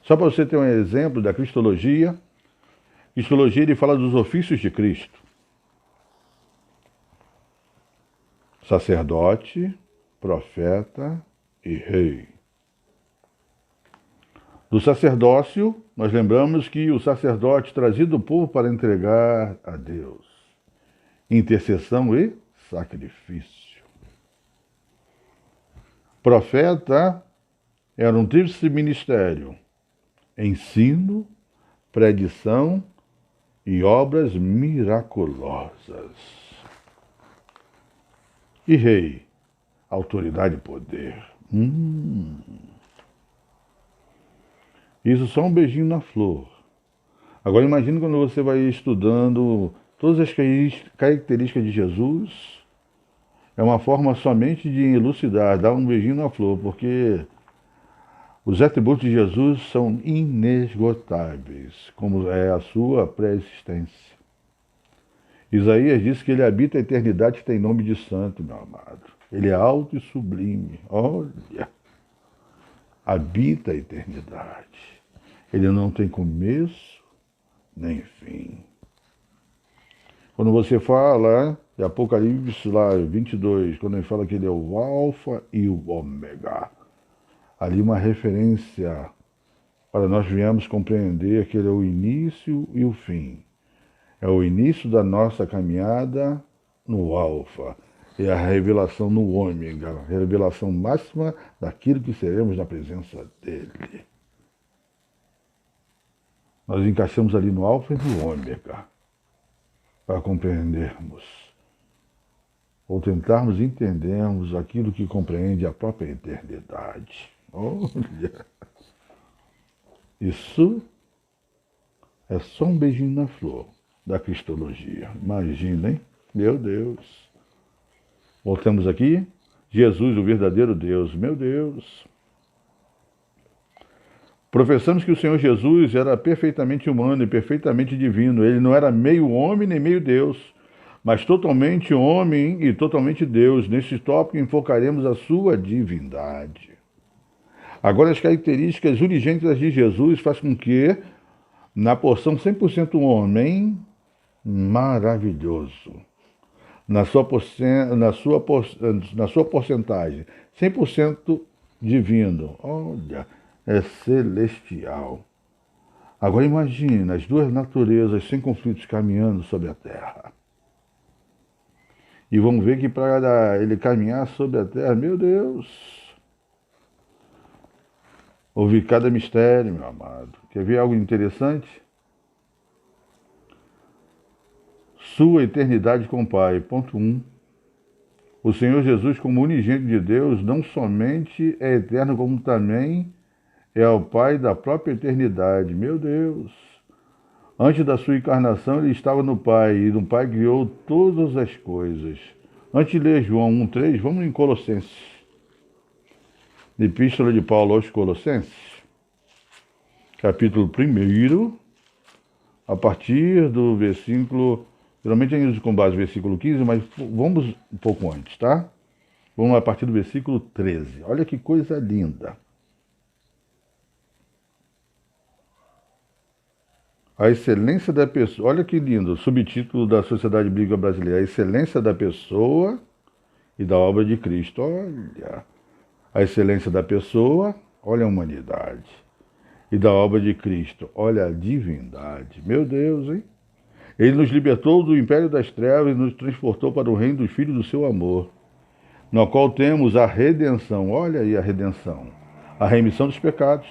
Só para você ter um exemplo da cristologia, ele fala dos ofícios de Cristo. Sacerdote, profeta e rei. Do sacerdócio, nós lembramos que o sacerdote trazia o povo para entregar a Deus. Intercessão e sacrifício. Profeta era um tríplice ministério. Ensino, predição e obras miraculosas. E rei, autoridade e poder. Isso só um beijinho na flor. Agora imagine quando você vai estudando todas as características de Jesus. É uma forma somente de elucidar, dar um beijinho na flor, porque os atributos de Jesus são inesgotáveis, como é a sua pré-existência. Isaías diz que ele habita a eternidade, que tem nome de santo, meu amado. Ele é alto e sublime. Olha, habita a eternidade. Ele não tem começo nem fim. Quando você fala de Apocalipse lá 22, quando ele fala que ele é o Alfa e o Ômega, ali uma referência para nós viemos compreender que ele é o início e o fim. É o início da nossa caminhada no Alfa. É a revelação no Ômega, a revelação máxima daquilo que seremos na presença dele. Nós encaixamos ali no Alfa e no Ômega para compreendermos, ou tentarmos entendermos aquilo que compreende a própria eternidade. Olha, isso é só um beijinho na flor da cristologia. Imaginem, meu Deus. Voltamos aqui. Jesus, o verdadeiro Deus. Meu Deus. Professamos que o Senhor Jesus era perfeitamente humano e perfeitamente divino. Ele não era meio homem nem meio Deus, mas totalmente homem e totalmente Deus. Neste tópico enfocaremos a sua divindade. Agora, as características unigênitas de Jesus fazem com que, na porção 100% homem, maravilhoso, na sua porcentagem 100% divino. Olha, é celestial. Agora imagina as duas naturezas sem conflitos caminhando sobre a terra. E vamos ver que para ele caminhar sobre a terra, meu Deus, houve cada mistério, meu amado. Quer ver algo interessante? Sua eternidade com o Pai. Ponto 1. O Senhor Jesus, como unigênito de Deus, não somente é eterno, como também é o Pai da própria eternidade. Meu Deus! Antes da sua encarnação, ele estava no Pai, e no Pai criou todas as coisas. Antes de ler João 1,3, vamos em Colossenses. Epístola de Paulo aos Colossenses, capítulo 1, a partir do versículo... Geralmente a gente usa com base no versículo 15, mas vamos um pouco antes, tá? Vamos a partir do versículo 13. Olha que coisa linda. A excelência da pessoa... Olha que lindo, subtítulo da Sociedade Bíblica Brasileira. A excelência da pessoa e da obra de Cristo. Olha, a excelência da pessoa, olha a humanidade. E da obra de Cristo, olha a divindade. Meu Deus, hein? Ele nos libertou do império das trevas e nos transportou para o reino dos filhos do seu amor, no qual temos a redenção. Olha aí a redenção. A remissão dos pecados.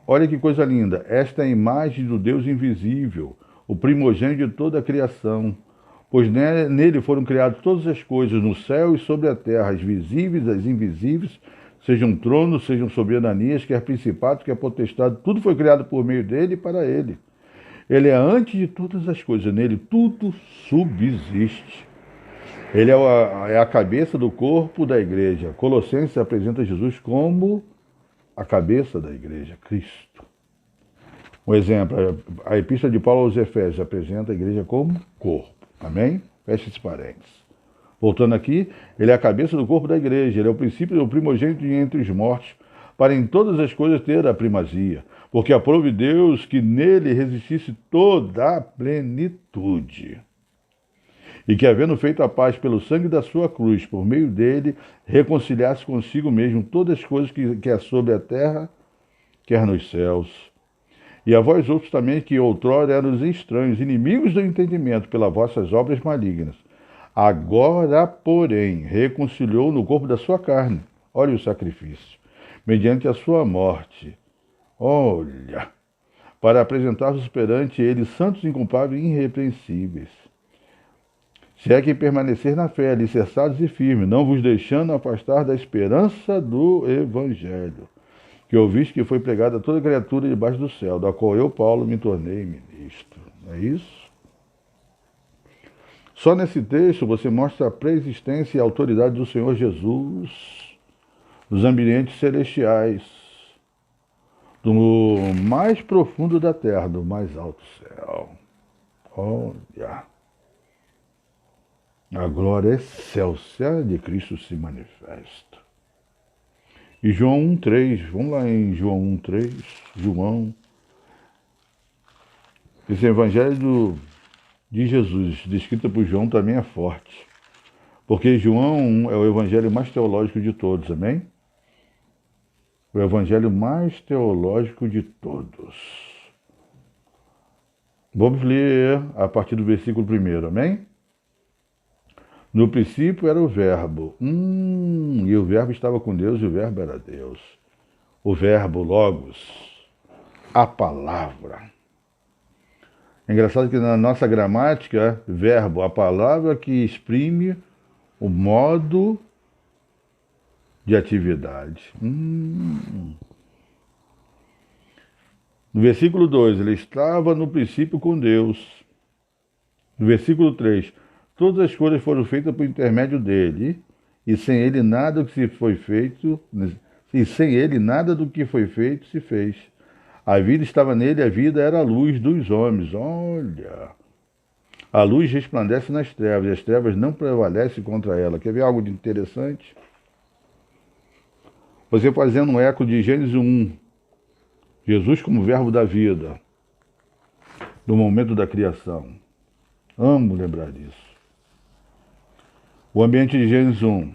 Olha que coisa linda. Esta é a imagem do Deus invisível, o primogênito de toda a criação. Pois nele foram criadas todas as coisas, no céu e sobre a terra, as visíveis, as invisíveis, sejam tronos, sejam soberanias, quer principados, quer potestade, tudo foi criado por meio dele e para ele. Ele é antes de todas as coisas, nele tudo subsiste. Ele é a cabeça do corpo da igreja. Colossenses apresenta Jesus como a cabeça da igreja, Cristo. Um exemplo, a Epístola de Paulo aos Efésios apresenta a igreja como corpo. Amém? Feche esse parênteses. Voltando aqui, ele é a cabeça do corpo da igreja, ele é o princípio do primogênito entre os mortos, para em todas as coisas ter a primazia, porque aprove Deus que nele resistisse toda a plenitude. E que, havendo feito a paz pelo sangue da sua cruz, por meio dele, reconciliasse consigo mesmo todas as coisas que é sobre a terra, quer nos céus. E a vós outros também, que outrora eram estranhos, inimigos do entendimento, pelas vossas obras malignas. Agora, porém, reconciliou no corpo da sua carne, olha o sacrifício, mediante a sua morte. Olha, para apresentar-vos perante ele santos, inculpáveis e irrepreensíveis. Se é que permanecer na fé, alicerçados e firmes, não vos deixando afastar da esperança do Evangelho, que ouviste que foi pregado a toda criatura debaixo do céu, da qual eu, Paulo, me tornei ministro. Não é isso? Só nesse texto você mostra a preexistência e a autoridade do Senhor Jesus nos ambientes celestiais, do mais profundo da terra, do mais alto céu. Olha, a glória excelsa de Cristo se manifesta. E João 1,3, vamos lá em João 1,3, João. Esse evangelho de Jesus, descrito por João, também é forte. Porque João é o evangelho mais teológico de todos, amém? O evangelho mais teológico de todos. Vamos ler a partir do versículo 1, amém? No princípio era o verbo, e o verbo estava com Deus e o verbo era Deus. O verbo, logos, a palavra. É engraçado que na nossa gramática, verbo, a palavra que exprime o modo de atividade. No versículo 2, ele estava no princípio com Deus. No versículo 3, todas as coisas foram feitas por intermédio dele, e sem ele nada do que foi feito, se fez. A vida estava nele, a vida era a luz dos homens. Olha, a luz resplandece nas trevas, e as trevas não prevalecem contra ela. Quer ver algo de interessante? Você fazendo um eco de Gênesis 1, Jesus como verbo da vida, no momento da criação. Amo lembrar disso. O ambiente de Gênesis 1.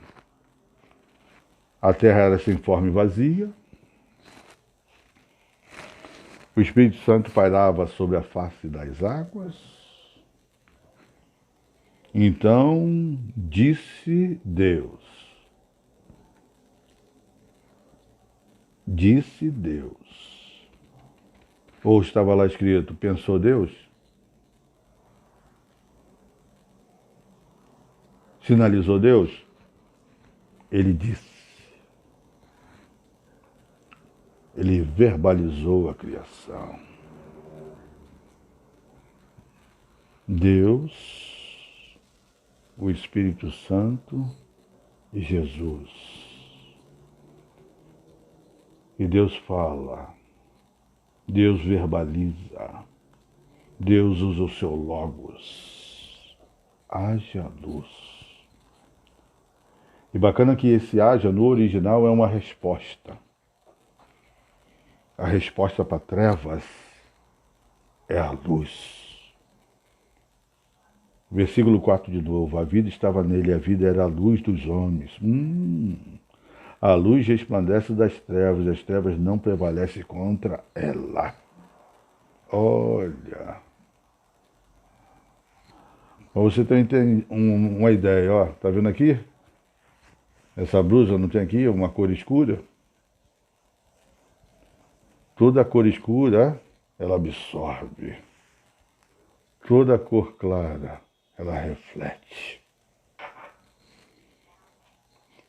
A terra era sem forma e vazia. O Espírito Santo pairava sobre a face das águas. Então disse Deus. Disse Deus. Ou estava lá escrito, pensou Deus? Sinalizou Deus? Ele disse. Ele verbalizou a criação. Deus, o Espírito Santo e Jesus. E Deus fala, Deus verbaliza, Deus usa o seu logos. Haja luz. E bacana que esse haja no original é uma resposta. A resposta para trevas é a luz. Versículo 4 de novo. A vida estava nele, a vida era a luz dos homens. A luz resplandece das trevas, as trevas não prevalecem contra ela. Olha. Para você ter uma ideia, ó. Tá vendo aqui? Essa blusa não tem aqui uma cor escura? Toda cor escura, ela absorve. Toda cor clara, ela reflete.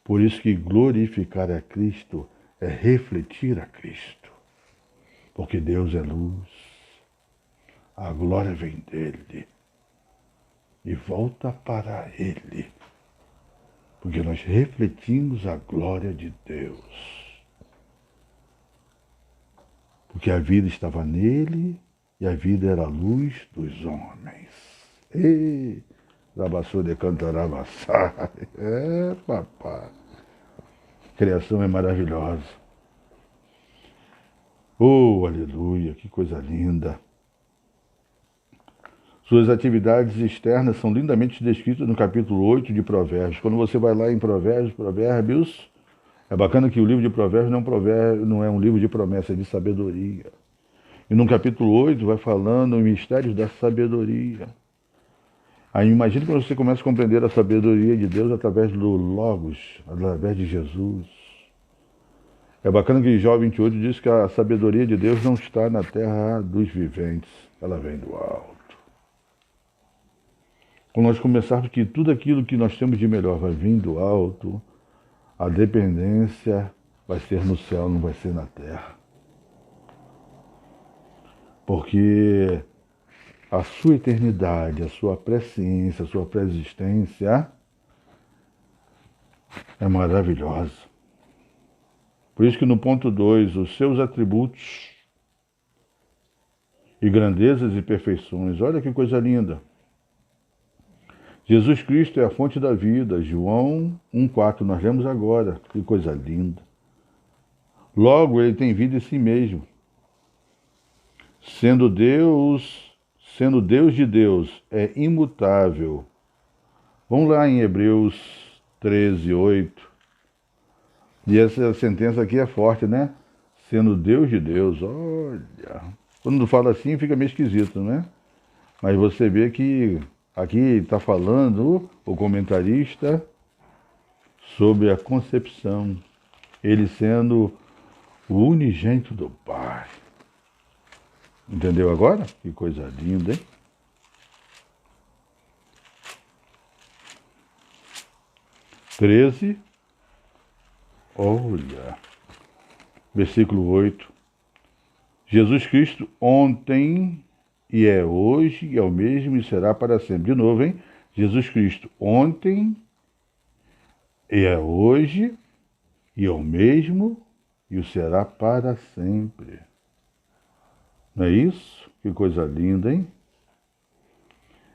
Por isso que glorificar a Cristo é refletir a Cristo. Porque Deus é luz. A glória vem dele. E volta para ele. Porque nós refletimos a glória de Deus. Porque a vida estava nele e a vida era a luz dos homens. E Rabassou de Cantaravassai. É, papai. A criação é maravilhosa. Oh, aleluia, que coisa linda. Suas atividades externas são lindamente descritas no capítulo 8 de Provérbios. Quando você vai lá em Provérbios, é bacana que o livro de Provérbios não é um livro de promessa, é de sabedoria. E no capítulo 8 vai falando os mistérios da sabedoria. Aí imagine quando você começa a compreender a sabedoria de Deus através do Logos, através de Jesus. É bacana que Jó 28 diz que a sabedoria de Deus não está na terra dos viventes, ela vem do alto. Quando nós começarmos que tudo aquilo que nós temos de melhor vai vir do alto, a dependência vai ser no céu, não vai ser na terra. Porque a sua eternidade, a sua presciência, a sua preexistência é maravilhosa. Por isso que no ponto 2, os seus atributos e grandezas e perfeições, olha que coisa linda. Jesus Cristo é a fonte da vida, João 1,4, nós lemos agora, que coisa linda. Logo, ele tem vida em si mesmo. Sendo Deus de Deus, é imutável. Vamos lá em Hebreus 13:8. E essa sentença aqui é forte, né? Sendo Deus de Deus, olha. Quando fala assim, fica meio esquisito, né? Mas você vê que aqui está falando o comentarista sobre a concepção, ele sendo o unigênito do Pai. Entendeu agora? Que coisa linda, hein? Treze. Olha. Versículo 8. Jesus Cristo ontem e é hoje, e é o mesmo e será para sempre. De novo, hein? Jesus Cristo ontem e é hoje, e é o mesmo e o será para sempre. Não é isso? Que coisa linda, hein?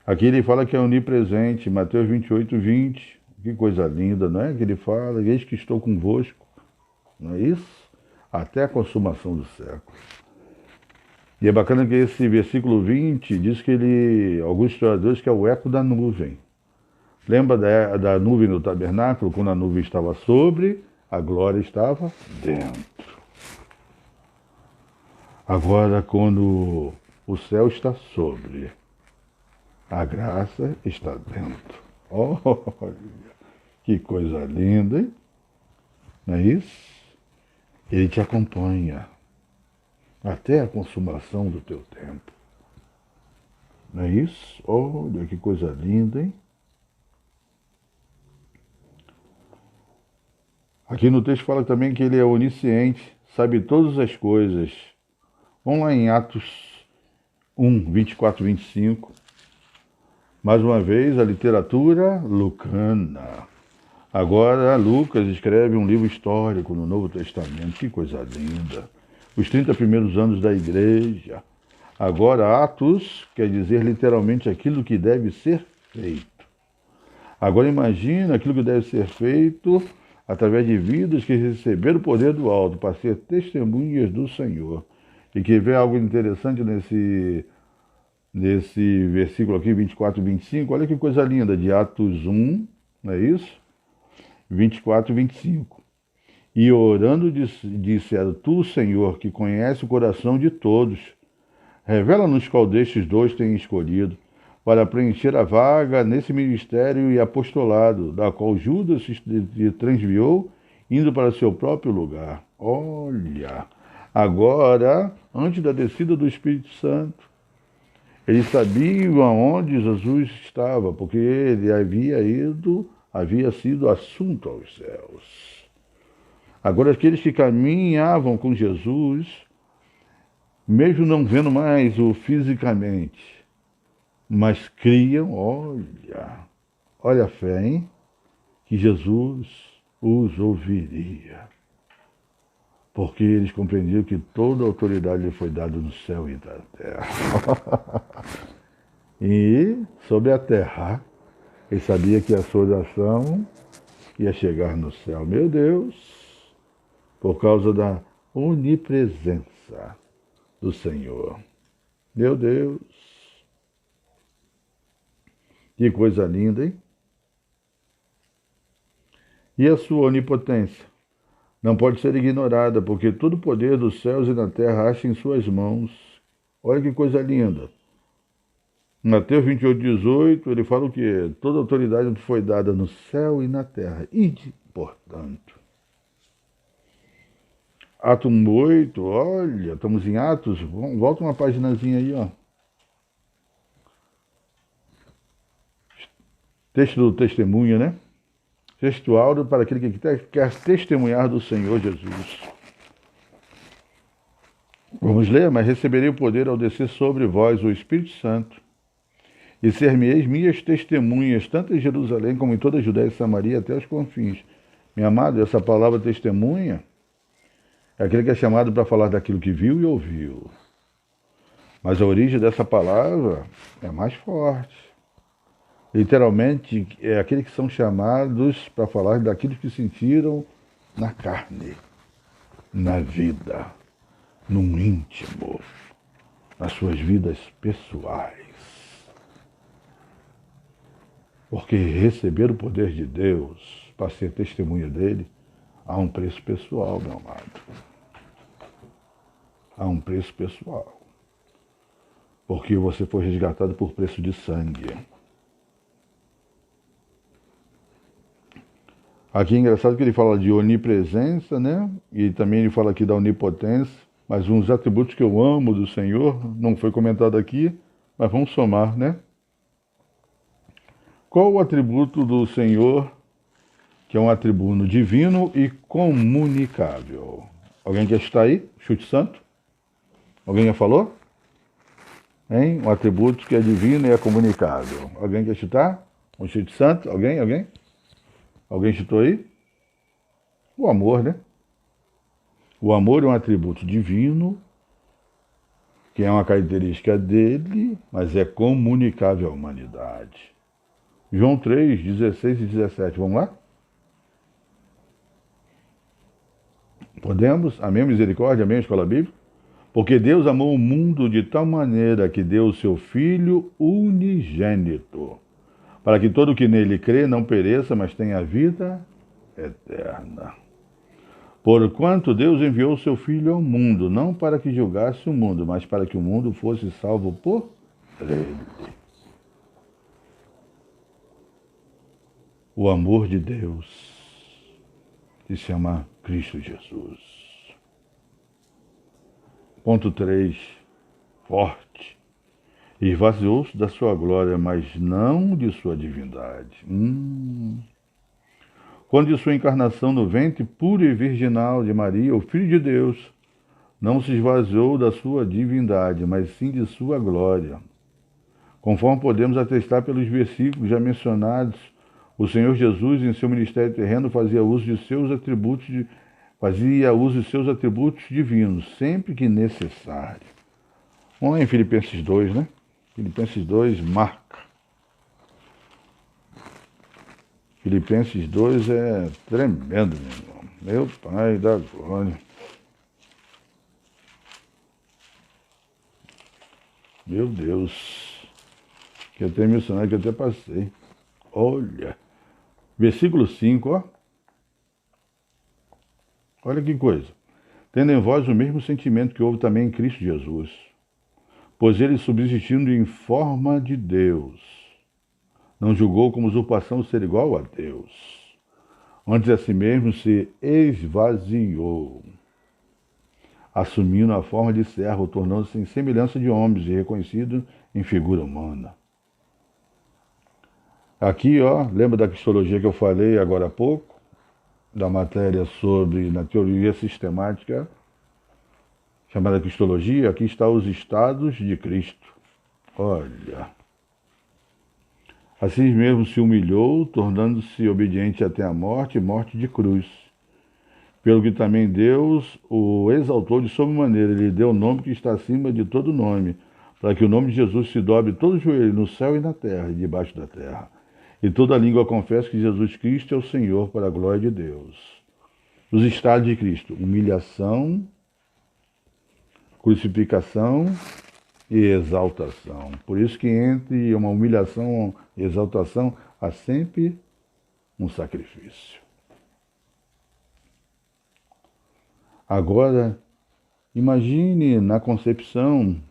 Aqui ele fala que é onipresente, Mateus 28:20. Que coisa linda, não é? Que ele fala, eis que estou convosco. Não é isso? Até a consumação do século. E é bacana que esse versículo 20 diz que alguns historiadores, que é o eco da nuvem. Lembra da nuvem no tabernáculo, quando a nuvem estava sobre, A glória estava dentro. Agora, quando o céu está sobre, a graça está dentro. Olha, que coisa linda, hein? Não é isso? Ele te acompanha até a consumação do teu tempo. Não é isso? Olha, que coisa linda, hein? Aqui no texto fala também que ele é onisciente, sabe todas as coisas. Vamos lá em Atos 1, 24, 25. Mais uma vez, a literatura lucana. Agora, Lucas escreve um livro histórico no Novo Testamento. Que coisa linda. Os 30 primeiros anos da igreja. Agora, Atos quer dizer literalmente aquilo que deve ser feito. Agora, imagina aquilo que deve ser feito através de vidas que receberam o poder do alto para ser testemunhas do Senhor. E que vê algo interessante nesse versículo aqui, 24 e 25. Olha que coisa linda, de Atos 1, não é isso? 24 e 25. E orando disseram, tu, Senhor, que conhece o coração de todos, revela-nos qual destes dois tem escolhido, para preencher a vaga nesse ministério e apostolado, da qual Judas se transviou, indo para seu próprio lugar. Olha, agora, antes da descida do Espírito Santo, eles sabiam aonde Jesus estava, porque ele havia sido assunto aos céus. Agora, aqueles que caminhavam com Jesus, mesmo não vendo mais o fisicamente, mas criam, olha a fé, hein? Que Jesus os ouviria. Porque eles compreendiam que toda a autoridade lhe foi dada no céu e na terra. E sobre a terra, ele sabia que a sua oração ia chegar no céu. Meu Deus, por causa da onipresença do Senhor. Meu Deus, que coisa linda, hein? E a sua onipotência não pode ser ignorada, porque todo o poder dos céus e da terra acha em suas mãos. Olha que coisa linda. Mateus 28, 18, ele fala o quê? Toda autoridade foi dada no céu e na terra. Ide, portanto. Atos 8, olha, estamos em Atos. Volta uma paginazinha aí, ó. Texto do testemunho, né? Textual para aquele que quer testemunhar do Senhor Jesus. Vamos ler? Mas receberei o poder ao descer sobre vós o Espírito Santo, e ser-me-eis minhas testemunhas, tanto em Jerusalém como em toda a Judéia e Samaria, até os confins. Meu amado, essa palavra testemunha é aquele que é chamado para falar daquilo que viu e ouviu. Mas a origem dessa palavra é mais forte. Literalmente, é aqueles que são chamados para falar daquilo que sentiram na carne, na vida, no íntimo, nas suas vidas pessoais. Porque receber o poder de Deus para ser testemunha dele, há um preço pessoal, meu amado. Há um preço pessoal. Porque você foi resgatado por preço de sangue. Aqui é engraçado que ele fala de onipresença, né? E também ele fala aqui da onipotência, mas uns atributos que eu amo do Senhor, não foi comentado aqui, mas vamos somar, né? Qual o atributo do Senhor, que é um atributo divino e comunicável? Alguém quer estar aí? Chute santo? Alguém já falou? Hein? Um atributo que é divino e é comunicável. Alguém quer chutar? Um chute santo? Alguém? Alguém? Alguém chutou aí? O amor, né? O amor é um atributo divino, que é uma característica dele, mas é comunicável à humanidade. João 3, 16 e 17. Vamos lá? Podemos? Amém, misericórdia, amém, escola bíblica? Porque Deus amou o mundo de tal maneira que deu o seu Filho unigênito, para que todo o que nele crê não pereça, mas tenha vida eterna. Porquanto Deus enviou o seu Filho ao mundo, não para que julgasse o mundo, mas para que o mundo fosse salvo por ele. O amor de Deus que se chama Cristo Jesus. Ponto 3. Forte. Esvaziou-se da sua glória, mas não de sua divindade. Quando de sua encarnação no ventre puro e virginal de Maria, o Filho de Deus não se esvaziou da sua divindade, mas sim de sua glória. Conforme podemos atestar pelos versículos já mencionados, o Senhor Jesus, em seu ministério terreno, fazia uso de seus atributos divinos, sempre que necessário. Vamos lá em Filipenses 2, né? Filipenses 2 marca. Filipenses 2 é tremendo, meu irmão. Meu Pai da glória. Meu Deus. Que eu tenho mencionado que eu até passei. Olha. Versículo 5, ó. Olha que coisa. Tendo em vós o mesmo sentimento que houve também em Cristo Jesus. Pois ele, subsistindo em forma de Deus, não julgou como usurpação ser igual a Deus. Antes a si mesmo se esvaziou, assumindo a forma de servo, tornando-se em semelhança de homens e reconhecido em figura humana. Aqui, ó, lembra da cristologia que eu falei agora há pouco? Da matéria sobre, na teoria sistemática, chamada cristologia? Aqui está os estados de Cristo. Olha. Assim mesmo se humilhou, tornando-se obediente até a morte, morte de cruz. Pelo que também Deus o exaltou de sobremaneira, ele deu o nome que está acima de todo nome, para que o nome de Jesus se dobre todo o joelho no céu e na terra e debaixo da terra. E toda língua confesse que Jesus Cristo é o Senhor, para a glória de Deus. Os estados de Cristo: humilhação, crucificação e exaltação. Por isso que entre uma humilhação e exaltação há sempre um sacrifício. Agora, imagine na concepção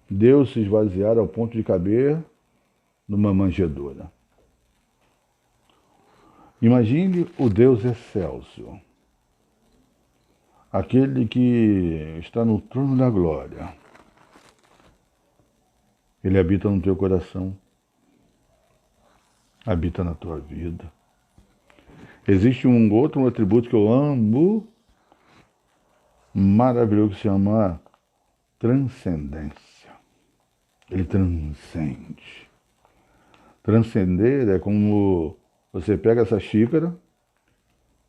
Deus se esvaziar ao ponto de caber numa manjedoura. Imagine o Deus excelso, aquele que está no trono da glória. Ele habita no teu coração, habita na tua vida. Existe um outro atributo que eu amo, maravilhoso, que se chama transcendência. Ele transcende. Transcender é como você pega essa xícara,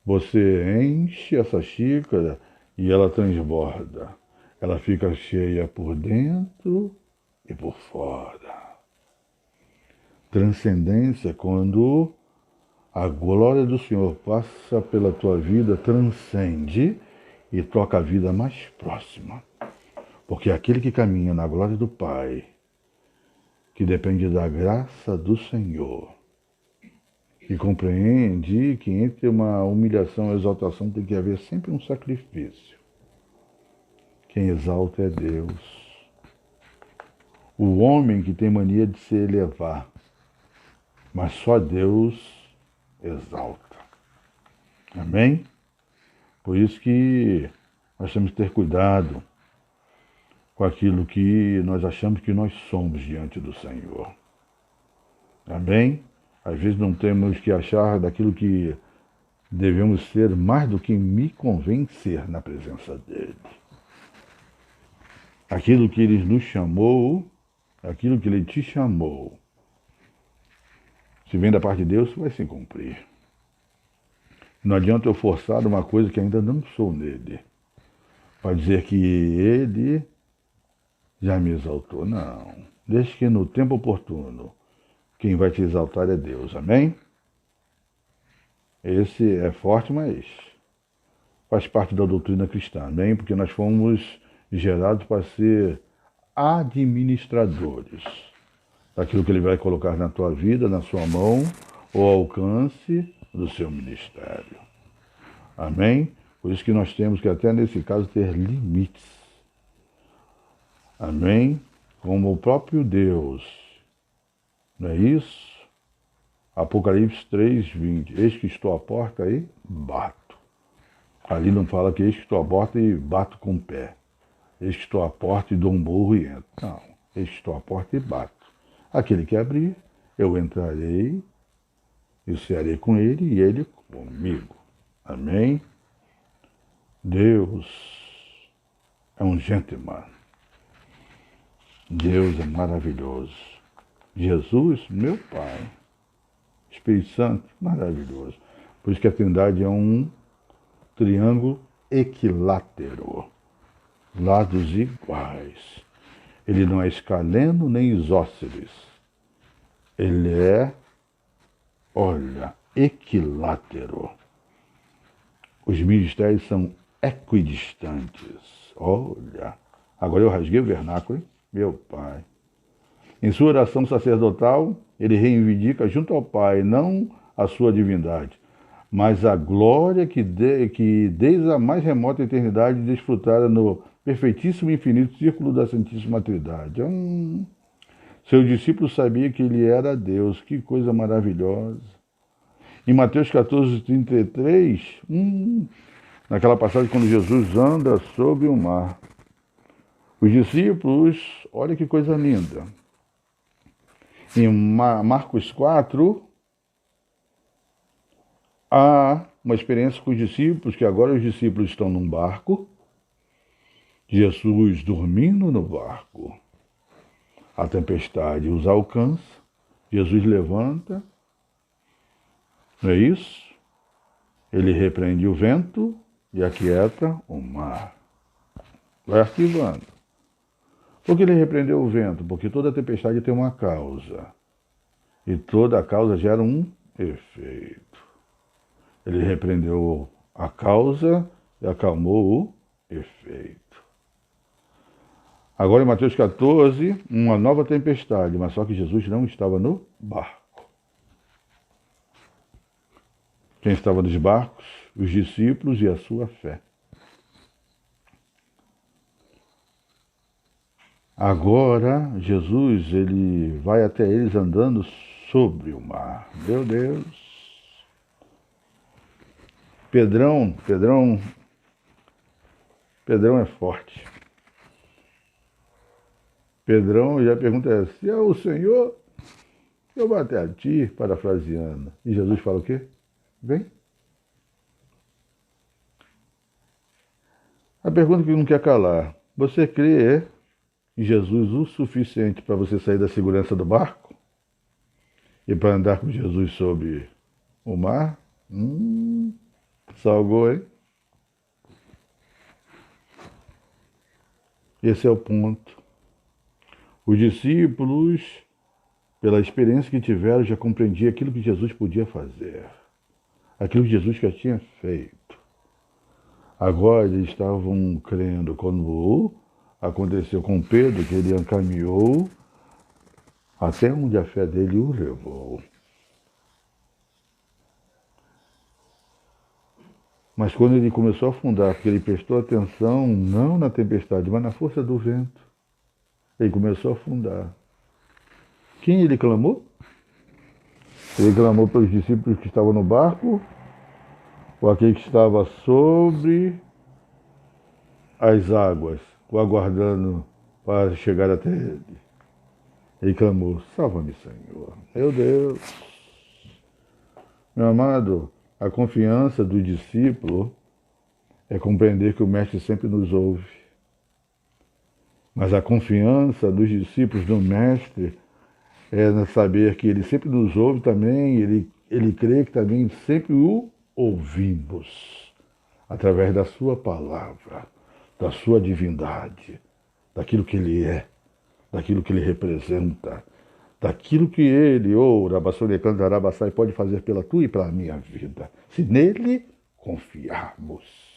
você enche essa xícara e ela transborda. Ela fica cheia por dentro e por fora. Transcendência é quando a glória do Senhor passa pela tua vida, transcende e toca a vida mais próxima. Porque aquele que caminha na glória do Pai, que depende da graça do Senhor, e compreende que entre uma humilhação e exaltação tem que haver sempre um sacrifício. Quem exalta é Deus. O homem que tem mania de se elevar, mas só Deus exalta. Amém? Por isso que nós temos que ter cuidado com aquilo que nós achamos que nós somos diante do Senhor. Amém? Às vezes não temos que achar daquilo que devemos ser mais do que me convencer na presença dEle. Aquilo que Ele nos chamou, aquilo que Ele te chamou, se vem da parte de Deus, vai se cumprir. Não adianta eu forçar uma coisa que ainda não sou nele, para dizer que Ele já me exaltou. Não. Deixe que no tempo oportuno, quem vai te exaltar é Deus. Amém? Esse é forte, mas faz parte da doutrina cristã. Amém? Porque nós fomos gerados para ser administradores daquilo que Ele vai colocar na tua vida, na sua mão, ou ao alcance do seu ministério. Amém? Por isso que nós temos que, até nesse caso, ter limites. Amém? Como o próprio Deus. Não é isso? Apocalipse 3:20. Eis que estou à porta e bato. Ali não fala que eis que estou à porta e bato com o pé. Eis que estou à porta e dou um murro e entro. Não. Eis que estou à porta e bato. Aquele que abrir, eu entrarei, eu cearei com ele e ele comigo. Amém? Deus é um gentleman. Deus é maravilhoso. Jesus, meu Pai. Espírito Santo, maravilhoso. Por isso que a Trindade é um triângulo equilátero. Lados iguais. Ele não é escaleno nem isósceles. Ele é, olha, equilátero. Os ministérios são equidistantes. Olha, agora eu rasguei o vernáculo, hein? Meu Pai. Em sua oração sacerdotal, ele reivindica junto ao Pai, não a sua divindade, mas a glória que desde a mais remota eternidade desfrutara no perfeitíssimo e infinito círculo da Santíssima Trindade. Seu discípulo sabia que ele era Deus, que coisa maravilhosa. Em Mateus 14:33, naquela passagem quando Jesus anda sobre o mar, os discípulos, olha que coisa linda. Em Marcos 4, há uma experiência com os discípulos, que agora os discípulos estão num barco, Jesus dormindo no barco. A tempestade os alcança, Jesus levanta, não é isso? Ele repreende o vento e aquieta o mar. Vai arquivando. Por que ele repreendeu o vento? Porque toda tempestade tem uma causa. E toda a causa gera um efeito. Ele repreendeu a causa e acalmou o efeito. Agora em Mateus 14, uma nova tempestade, mas só que Jesus não estava no barco. Quem estava nos barcos? Os discípulos e a sua fé. Agora, Jesus, ele vai até eles andando sobre o mar. Meu Deus! Pedrão é forte. Pedrão já pergunta, se é o Senhor, eu vou até a ti, parafraseando. E Jesus fala o quê? Vem. A pergunta que não quer calar. Você crê em Jesus o suficiente para você sair da segurança do barco? E para andar com Jesus sobre o mar? Salgou, hein? Esse é o ponto. Os discípulos, pela experiência que tiveram, já compreendiam aquilo que Jesus podia fazer. Aquilo que Jesus já tinha feito. Agora eles estavam crendo quando aconteceu com Pedro, que ele encaminhou até onde a fé dele o levou. Mas quando ele começou a afundar, porque ele prestou atenção não na tempestade, mas na força do vento, ele começou a afundar. Quem ele clamou? Ele clamou pelos discípulos que estavam no barco, ou aquele que estava sobre as águas, o aguardando para chegar até ele. Ele clamou, salva-me, Senhor. Meu Deus. Meu amado, a confiança do discípulo é compreender que o Mestre sempre nos ouve. Mas a confiança dos discípulos no Mestre é saber que ele sempre nos ouve também, ele crê que também sempre o ouvimos, através da sua palavra, da sua divindade, daquilo que ele é, daquilo que ele representa, daquilo que ele, Rabassone Arabassai, pode fazer pela tua e pela minha vida, se nele confiarmos.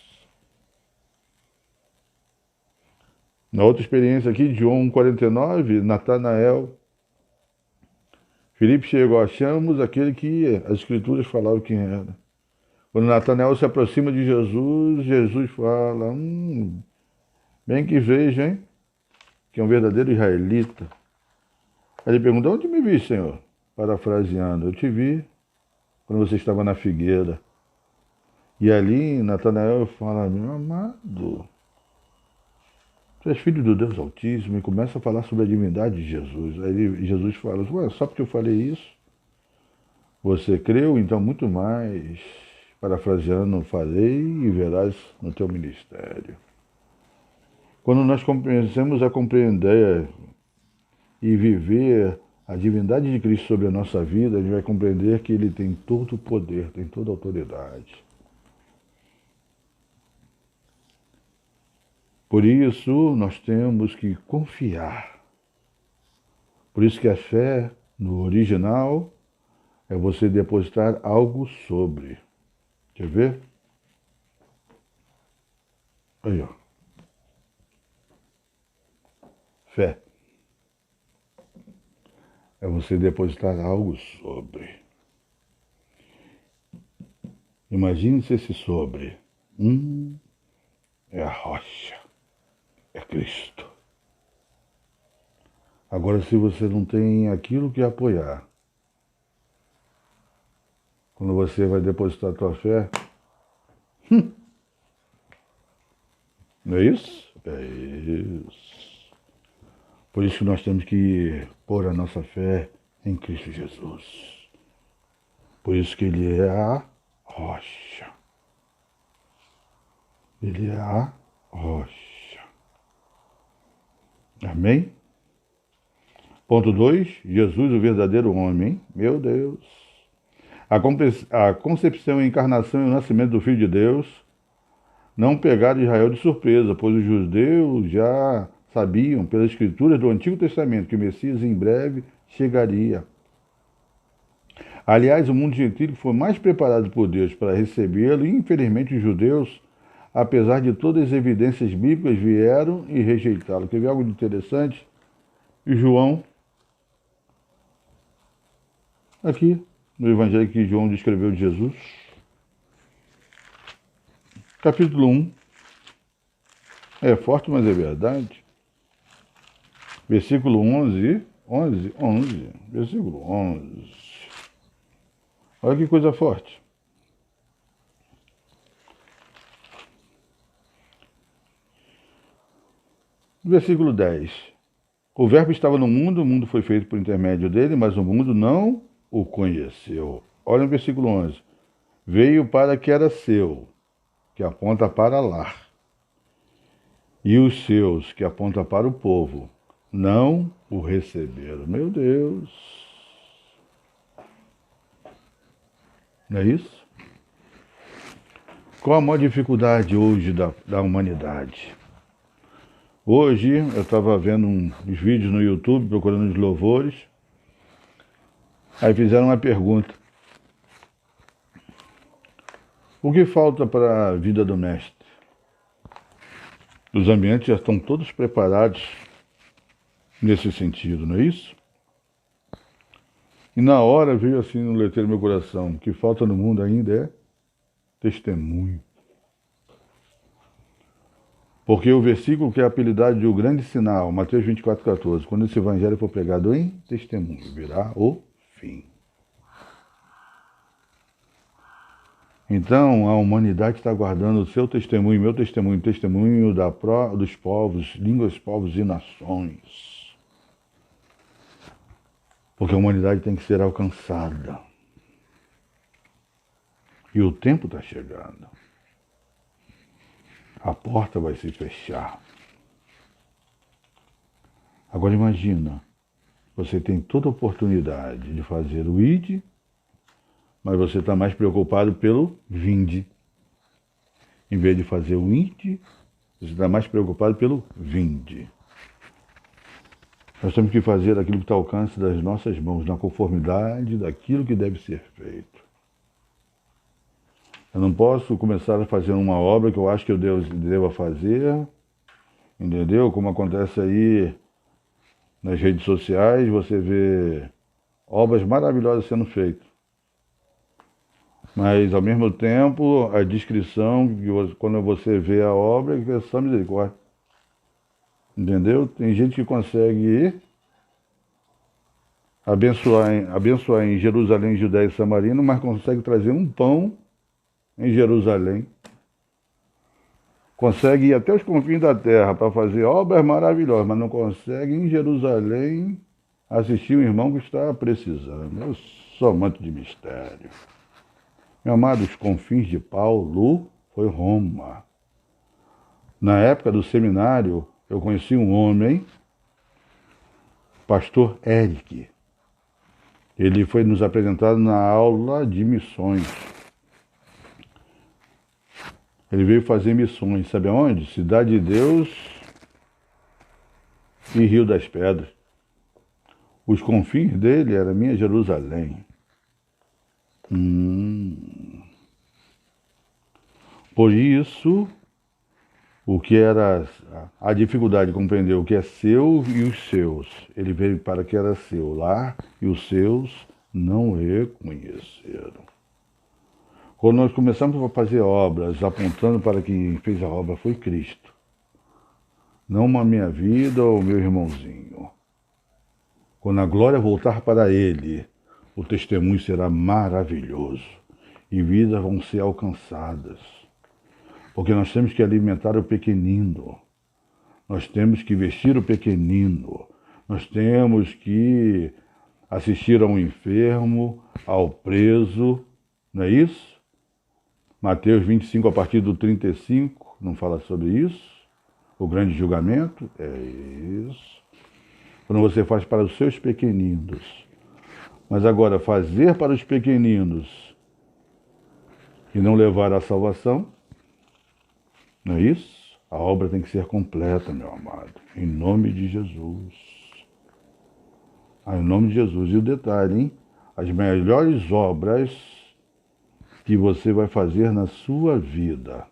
Na outra experiência aqui, de João 49, Natanael, Filipe chegou, achamos aquele que as escrituras falavam quem era. Quando Natanael se aproxima de Jesus, Jesus fala, bem que veja, hein, que é um verdadeiro israelita. Aí ele pergunta, onde me vi, Senhor? Parafraseando, eu te vi quando você estava na figueira. E ali Natanael fala, meu amado, tu és filho do Deus Altíssimo, e começa a falar sobre a divindade de Jesus. Aí Jesus fala, ué, só porque eu falei isso, você creu, então muito mais, parafraseando, farei e verás no teu ministério. Quando nós começamos a compreender e viver a divindade de Cristo sobre a nossa vida, a gente vai compreender que Ele tem todo o poder, tem toda a autoridade. Por isso, nós temos que confiar. Por isso que a fé, no original, é você depositar algo sobre. Quer ver? Aí, ó. Fé. É você depositar algo sobre. Imagine se esse sobre. É a rocha. É Cristo. Agora, se você não tem aquilo que apoiar, quando você vai depositar a tua fé, não é isso? É isso. Por isso que nós temos que pôr a nossa fé em Cristo Jesus. Por isso que Ele é a rocha. Ele é a rocha. Amém? Ponto 2, Jesus, o verdadeiro homem. Meu Deus. A concepção, a encarnação e o nascimento do Filho de Deus não pegaram Israel de surpresa, pois os judeus já sabiam, pelas escrituras do Antigo Testamento, que o Messias em breve chegaria. Aliás, o mundo gentílico foi mais preparado por Deus para recebê-lo, e infelizmente os judeus, apesar de todas as evidências bíblicas, vieram e rejeitá-lo. Quer ver algo de interessante? João, aqui no Evangelho que João descreveu de Jesus, capítulo 1, é forte, mas é verdade, versículo 11, versículo 11, olha que coisa forte. Versículo 10, o verbo estava no mundo, o mundo foi feito por intermédio dele, mas o mundo não o conheceu. Olha no versículo 11, veio para que era seu, que aponta para lá, e os seus, que aponta para o povo, não o receberam. Meu Deus! Não é isso? Qual a maior dificuldade hoje da humanidade? Hoje eu estava vendo uns vídeos no YouTube, procurando os louvores, aí fizeram uma pergunta. O que falta para a vida do mestre? Os ambientes já estão todos preparados nesse sentido, não é isso? E na hora veio assim no letreiro do meu coração, o que falta no mundo ainda é testemunho. Porque o versículo que é apelidado de o grande sinal, Mateus 24,14, quando esse evangelho for pregado em testemunho, virá o fim. Então, a humanidade está guardando o seu testemunho, meu testemunho, testemunho dos povos, línguas, povos e nações. Porque a humanidade tem que ser alcançada. E o tempo está chegando. A porta vai se fechar. Agora imagina, você tem toda a oportunidade de fazer o ide, mas você está mais preocupado pelo vinde. Em vez de fazer o ide, você está mais preocupado pelo vinde. Nós temos que fazer aquilo que está ao alcance das nossas mãos, na conformidade daquilo que deve ser feito. Eu não posso começar a fazer uma obra que eu acho que eu deva fazer, entendeu? Como acontece aí nas redes sociais, você vê obras maravilhosas sendo feitas. Mas, ao mesmo tempo, a descrição, quando você vê a obra, é só misericórdia. Entendeu? Tem gente que consegue abençoar em Jerusalém, Judéia e Samaria, mas consegue trazer um pão em Jerusalém. Consegue ir até os confins da terra para fazer obras maravilhosas, mas não consegue em Jerusalém assistir um irmão que está precisando. Eu sou amante de mistério. Meu amado, os confins de Paulo foi Roma. Na época do seminário, eu conheci um homem, pastor Eric. Ele foi nos apresentado na aula de missões. Ele veio fazer missões, sabe aonde? Cidade de Deus e Rio das Pedras. Os confins dele era minha Jerusalém. Por isso, o que era a dificuldade de compreender o que é seu e os seus. Ele veio para que era seu lá e os seus não reconheceram. Quando nós começamos a fazer obras, apontando para quem fez a obra foi Cristo. Não a minha vida ou o meu irmãozinho. Quando a glória voltar para Ele, o testemunho será maravilhoso e vidas vão ser alcançadas. Porque nós temos que alimentar o pequenino. Nós temos que vestir o pequenino. Nós temos que assistir ao enfermo, ao preso. Não é isso? Mateus 25, a partir do 35, não fala sobre isso? O grande julgamento? É isso. Quando você faz para os seus pequeninos. Mas agora, fazer para os pequeninos e não levar à salvação, não é isso? A obra tem que ser completa, meu amado. Em nome de Jesus. Em nome de Jesus. E o detalhe, hein? As melhores obras que você vai fazer na sua vida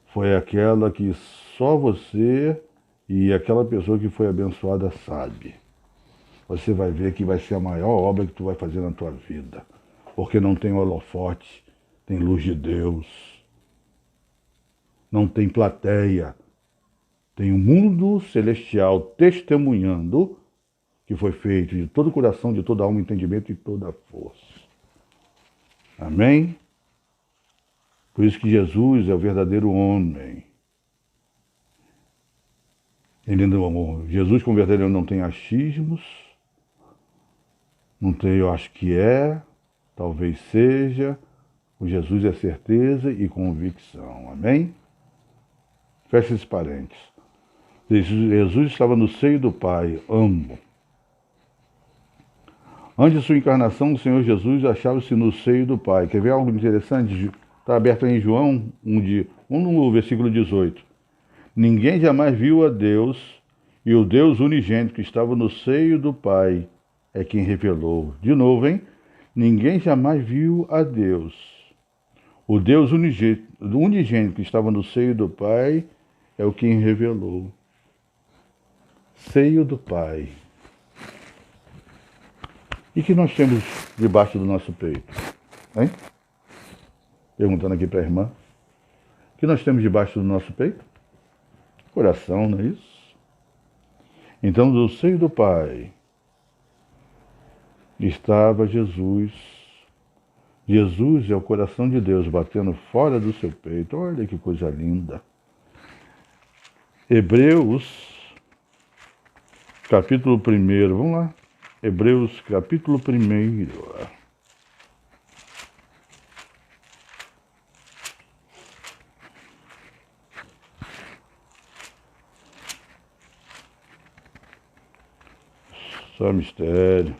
foi aquela que só você e aquela pessoa que foi abençoada sabe. Você vai ver que vai ser a maior obra que tu vai fazer na tua vida. Porque não tem holofote, tem luz de Deus. Não tem plateia. Tem um mundo celestial testemunhando que foi feito de todo o coração, de toda a alma, entendimento e toda a força. Amém? Por isso que Jesus é o verdadeiro homem. Jesus como verdadeiro não tem achismos, não tem eu acho que é, talvez seja. O Jesus é certeza e convicção. Amém? Fecha esse parênteses. Jesus estava no seio do Pai, amo. Antes de sua encarnação, o Senhor Jesus achava-se no seio do Pai. Quer ver algo interessante? Está aberto em João 1, no versículo 18. Ninguém jamais viu a Deus, e o Deus unigênito que estava no seio do Pai é quem revelou. De novo, hein? Ninguém jamais viu a Deus. O Deus unigênito que estava no seio do Pai é o quem revelou. Seio do Pai. E que nós temos debaixo do nosso peito? Hein? Perguntando aqui para a irmã. O que nós temos debaixo do nosso peito? Coração, não é isso? Então, do seio do Pai estava Jesus. Jesus é o coração de Deus batendo fora do seu peito. Olha que coisa linda. Hebreus, capítulo 1. Vamos lá. Hebreus, capítulo 1. Só mistério.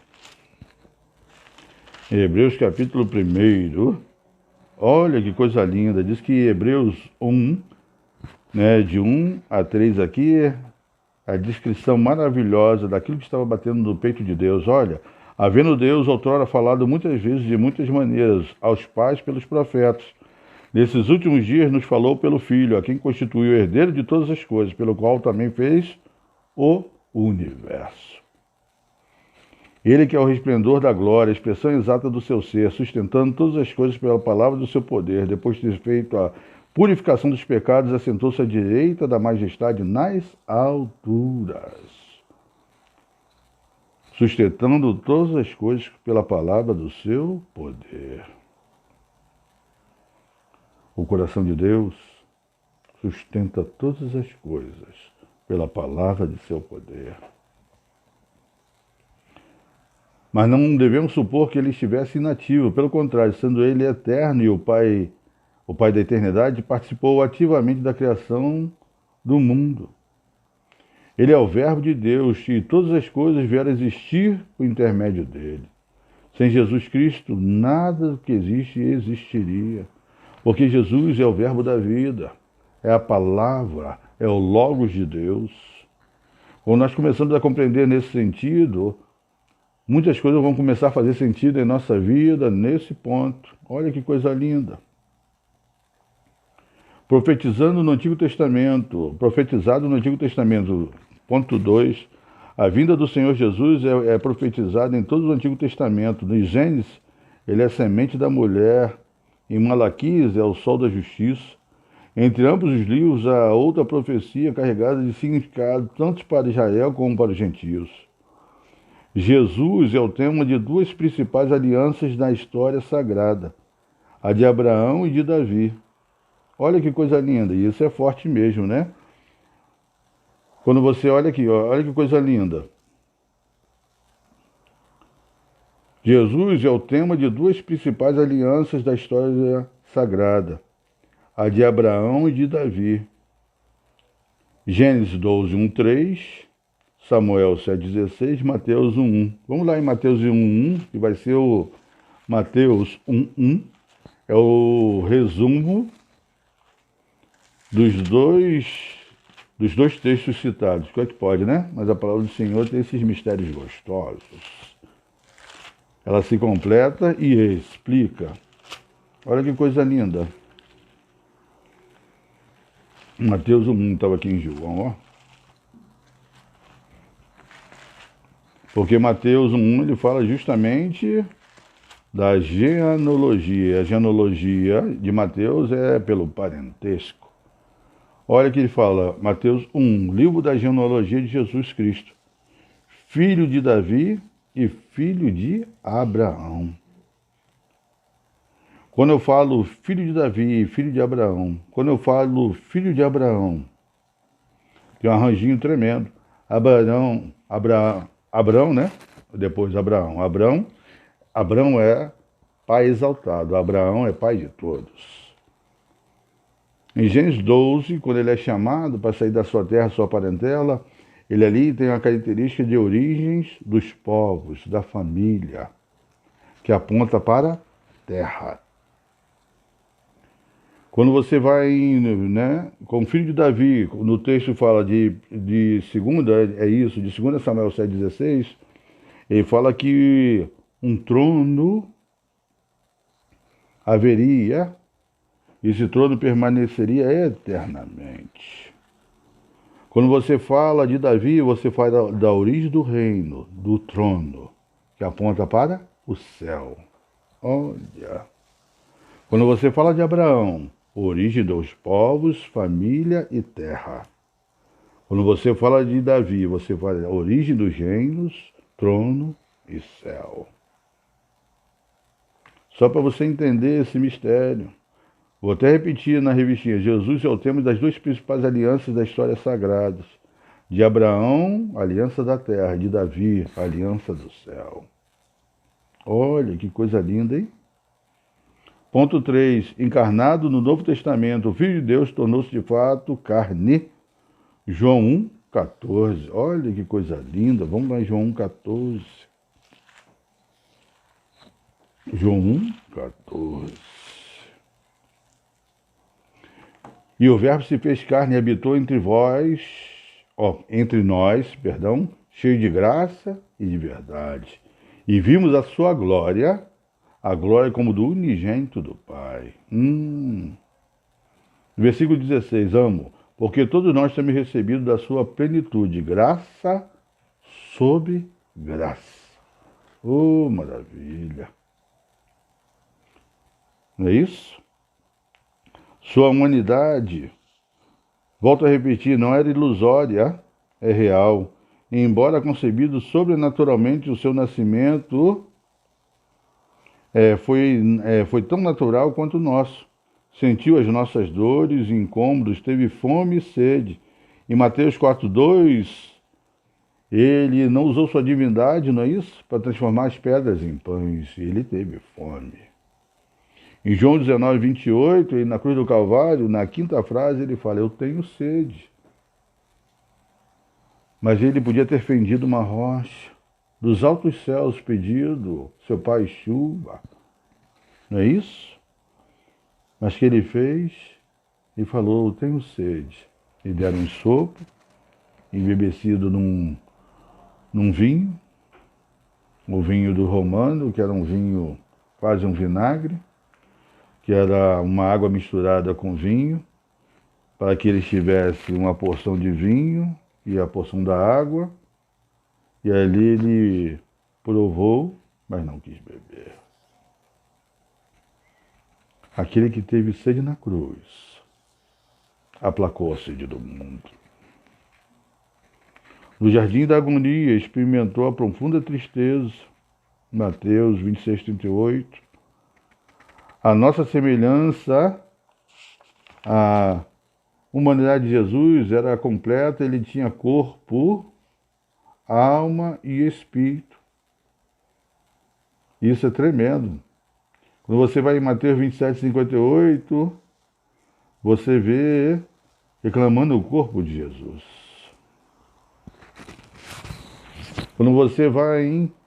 Hebreus capítulo 1. Olha que coisa linda. Diz que Hebreus 1, né, de 1 a 3 aqui, é a descrição maravilhosa daquilo que estava batendo no peito de Deus. Olha, havendo Deus outrora falado muitas vezes de muitas maneiras aos pais pelos profetas, nesses últimos dias nos falou pelo Filho, a quem constituiu o herdeiro de todas as coisas, pelo qual também fez o universo. Ele que é o resplendor da glória, a expressão exata do seu ser, sustentando todas as coisas pela palavra do seu poder, depois de ter feito a purificação dos pecados, assentou-se à direita da majestade nas alturas, sustentando todas as coisas pela palavra do seu poder. O coração de Deus sustenta todas as coisas pela palavra de seu poder. Mas não devemos supor que ele estivesse inativo. Pelo contrário, sendo ele eterno e o Pai da eternidade, participou ativamente da criação do mundo. Ele é o Verbo de Deus e todas as coisas vieram a existir por intermédio dele. Sem Jesus Cristo, nada do que existe existiria. Porque Jesus é o Verbo da vida, é a palavra, é o Logos de Deus. Quando nós começamos a compreender nesse sentido, muitas coisas vão começar a fazer sentido em nossa vida nesse ponto. Olha que coisa linda. Profetizado no Antigo Testamento, ponto 2, a vinda do Senhor Jesus é profetizada em todo o Antigo Testamento. No Gênesis, ele é a semente da mulher. Em Malaquias, é o sol da justiça. Entre ambos os livros, há outra profecia carregada de significado, tanto para Israel como para os gentios. Jesus é o tema de duas principais alianças na história sagrada, a de Abraão e de Davi. Olha que coisa linda, e isso é forte mesmo, né? Quando você olha aqui, olha que coisa linda. Jesus é o tema de duas principais alianças da história sagrada, a de Abraão e de Davi. Gênesis 12, 1, 3, Samuel 7,16, Mateus 1,1. Vamos lá em Mateus 1,1, que vai ser o Mateus 1,1. É o resumo dos dois textos citados. Como é que pode, né? Mas a palavra do Senhor tem esses mistérios gostosos. Ela se completa e explica. Olha que coisa linda. Mateus 1 estava aqui em João, ó. Porque Mateus 1 ele fala justamente da genealogia. A genealogia de Mateus é pelo parentesco. Olha que ele fala, Mateus 1, livro da genealogia de Jesus Cristo, filho de Davi e filho de Abraão. Quando eu falo filho de Davi e filho de Abraão, quando eu falo filho de Abraão, tem um arranjinho tremendo. Abraão, né? Depois Abraão. Abraão é pai exaltado. Abraão é pai de todos. Em Gênesis 12, quando ele é chamado para sair da sua terra, sua parentela, ele ali tem a característica de origens dos povos, da família, que aponta para a terra. Quando você vai, né, como filho de Davi, no texto fala de segunda, é isso, de 2 Samuel 7,16, ele fala que um trono haveria, e esse trono permaneceria eternamente. Quando você fala de Davi, você fala da origem do reino, do trono, que aponta para o céu. Olha. Quando você fala de Abraão, origem dos povos, família e terra. Quando você fala de Davi, você fala da origem dos reinos, trono e céu. Só para você entender esse mistério. Vou até repetir na revistinha. Jesus é o tema das duas principais alianças da história sagrada. De Abraão, aliança da terra. De Davi, aliança do céu. Olha que coisa linda, hein? Ponto 3. Encarnado no Novo Testamento, o Filho de Deus tornou-se de fato carne. João 1, 14. Olha que coisa linda. Vamos lá em João 1, 14. João 1, 14. E o Verbo se fez carne e habitou entre nós, cheio de graça e de verdade. E vimos a sua glória, a glória como do unigênito do Pai. Versículo 16, amo, porque todos nós temos recebido da sua plenitude, graça sobre graça. Oh, maravilha! Não é isso? Sua humanidade, volto a repetir, não era ilusória, é real. E embora concebido sobrenaturalmente, o seu nascimento foi tão natural quanto o nosso. Sentiu as nossas dores e incômodos, teve fome e sede. Em Mateus 4:2, ele não usou sua divindade, não é isso? Para transformar as pedras em pães. Ele teve fome. Em João 19:28, e na cruz do Calvário, na quinta frase, ele fala, eu tenho sede. Mas ele podia ter fendido uma rocha, dos altos céus pedido, seu pai chuva. Não é isso? Mas que ele fez e falou, eu tenho sede. E deram um sopro, embebecido num vinho, o vinho do Romano, que era um vinho, quase um vinagre, que era uma água misturada com vinho, para que eles tivessem uma porção de vinho e a porção da água, e ali ele provou, mas não quis beber. Aquele que teve sede na cruz, aplacou a sede do mundo. No jardim da agonia, experimentou a profunda tristeza, Mateus 26:38. A nossa semelhança à humanidade de Jesus era completa, ele tinha corpo, alma e espírito. Isso é tremendo. Quando você vai em Mateus 27:58, você vê reclamando o corpo de Jesus. Quando você vai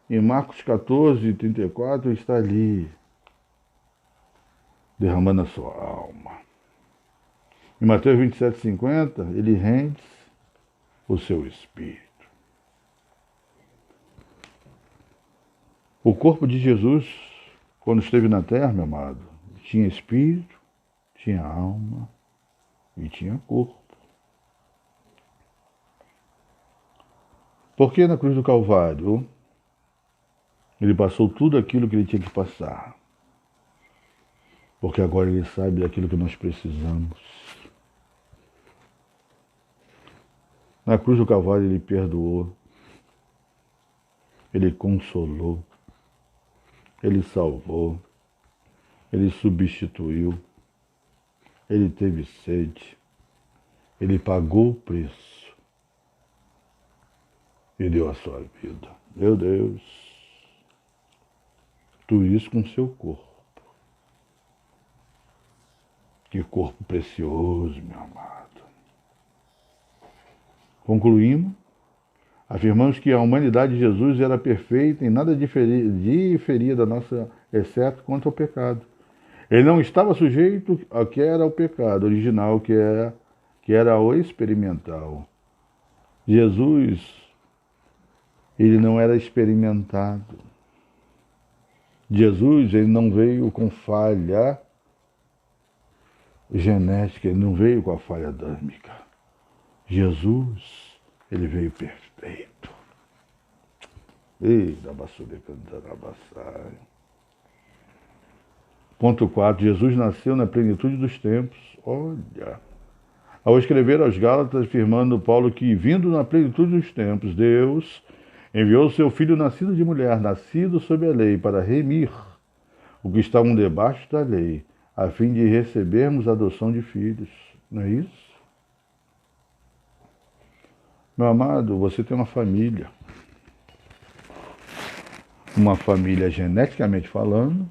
em Marcos 14:34, está ali, derramando a sua alma. Em Mateus 27:50, ele rende o seu espírito. O corpo de Jesus, quando esteve na terra, meu amado, tinha espírito, tinha alma e tinha corpo. Por que na cruz do Calvário ele passou tudo aquilo que ele tinha que passar? Porque agora ele sabe daquilo que nós precisamos. Na cruz do Calvário ele perdoou, ele consolou, ele salvou, ele substituiu, ele teve sede, ele pagou o preço e deu a sua vida. Meu Deus, tudo isso com seu corpo. Que corpo precioso, meu amado. Concluímos, afirmamos que a humanidade de Jesus era perfeita e nada diferia da nossa, exceto quanto ao pecado. Ele não estava sujeito ao que era o pecado original, que era o experimental. Jesus, ele não era experimentado. Jesus, ele não veio com falha genética, ele não veio com a falha adâmica. Jesus, ele veio perfeito. Ei, da basura cantando abaçai. Ponto 4. Jesus nasceu na plenitude dos tempos. Olha. Ao escrever aos Gálatas, afirmando Paulo que, vindo na plenitude dos tempos, Deus enviou seu Filho nascido de mulher, nascido sob a lei, para remir o que estavam debaixo da lei, a fim de recebermos a adoção de filhos. Não é isso? Meu amado, você tem uma família geneticamente falando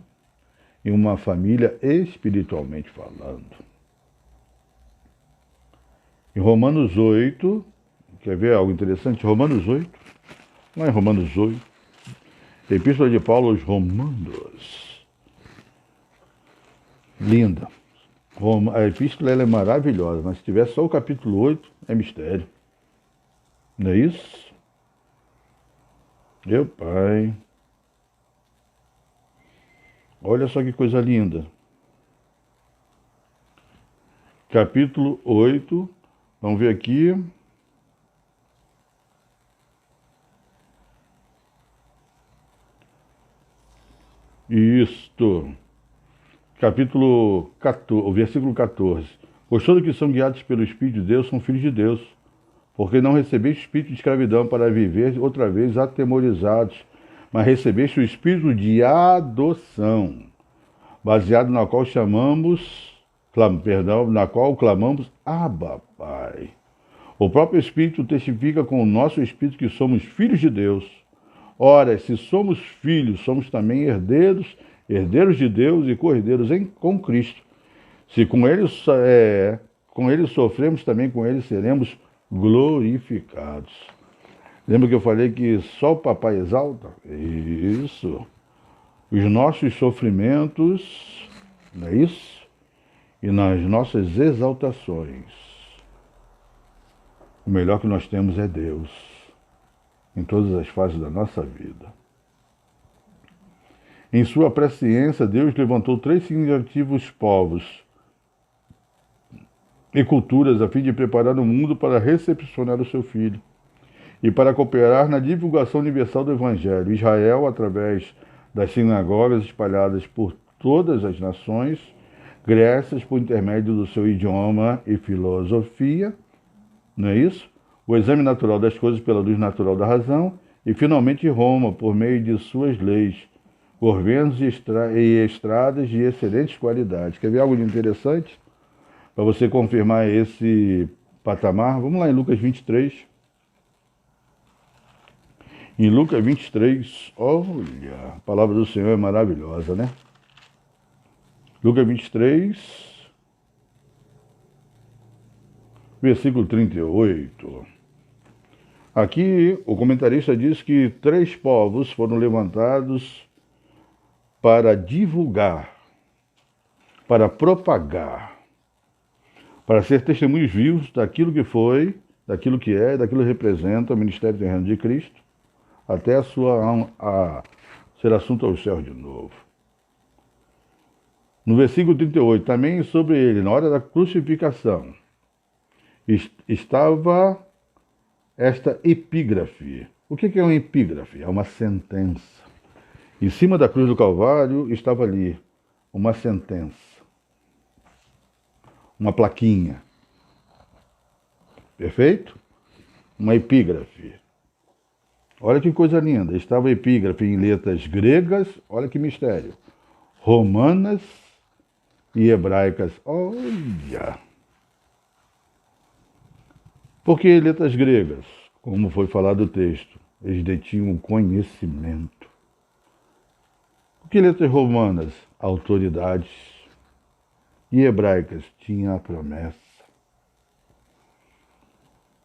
e uma família espiritualmente falando. Em Romanos 8, quer ver algo interessante? Romanos 8, lá em Romanos 8, Epístola de Paulo aos Romanos. Linda. A epístola ela é maravilhosa, mas se tiver só o capítulo 8, é mistério. Não é isso? Meu Pai. Olha só que coisa linda. Capítulo 8, vamos ver aqui. Isto. Capítulo 14, o versículo 14. Pois todos que são guiados pelo Espírito de Deus são filhos de Deus, porque não recebeste espírito de escravidão para viver outra vez atemorizados, mas recebeste o espírito de adoção, baseado na qual na qual clamamos, Abba, Pai. O próprio Espírito testifica com o nosso Espírito que somos filhos de Deus. Ora, se somos filhos, somos também herdeiros, herdeiros de Deus e co-herdeiros com Cristo. Se com ele sofremos, também com ele seremos glorificados. Lembra que eu falei que só o papai exalta? Isso. Os nossos sofrimentos, não é isso? E nas nossas exaltações, o melhor que nós temos é Deus, em todas as fases da nossa vida. Em sua presciência, Deus levantou 3 significativos povos e culturas a fim de preparar o mundo para recepcionar o seu Filho e para cooperar na divulgação universal do Evangelho. Israel, através das sinagogas espalhadas por todas as nações, Grécia, por intermédio do seu idioma e filosofia, não é isso? O exame natural das coisas pela luz natural da razão, e finalmente Roma, por meio de suas leis, governos e estradas de excelentes qualidades. Quer ver algo de interessante? Para você confirmar esse patamar, vamos lá em Lucas 23. Em Lucas 23, olha, a palavra do Senhor é maravilhosa, né? Lucas 23, versículo 38. Aqui o comentarista diz que 3 povos foram levantados para divulgar, para propagar, para ser testemunhos vivos daquilo que foi, daquilo que é, daquilo que representa o ministério terreno de Cristo, até a ser assunto aos céus de novo. No versículo 38, também sobre ele, na hora da crucificação, estava esta epígrafe. O que é uma epígrafe? É uma sentença. Em cima da cruz do Calvário estava ali uma sentença, uma plaquinha. Perfeito? Uma epígrafe. Olha que coisa linda. Estava a epígrafe em letras gregas, olha que mistério, romanas e hebraicas. Olha! Por que letras gregas? Como foi falado no texto, eles detinham o conhecimento. Por que letras romanas? Autoridades. E hebraicas? Tinha a promessa.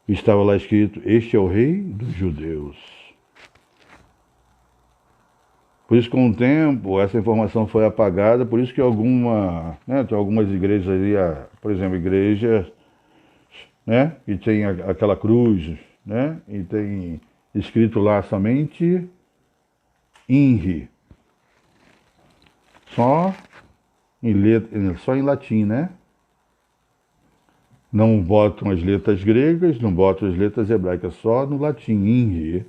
Estava lá escrito, este é o rei dos judeus. Por isso, com o tempo, essa informação foi apagada, por isso que tem algumas igrejas ali, por exemplo, igrejas, né, que tem aquela cruz, né, e tem escrito lá somente INRI, só em latim, né? Não botam as letras gregas, não botam as letras hebraicas, só no latim, INRI.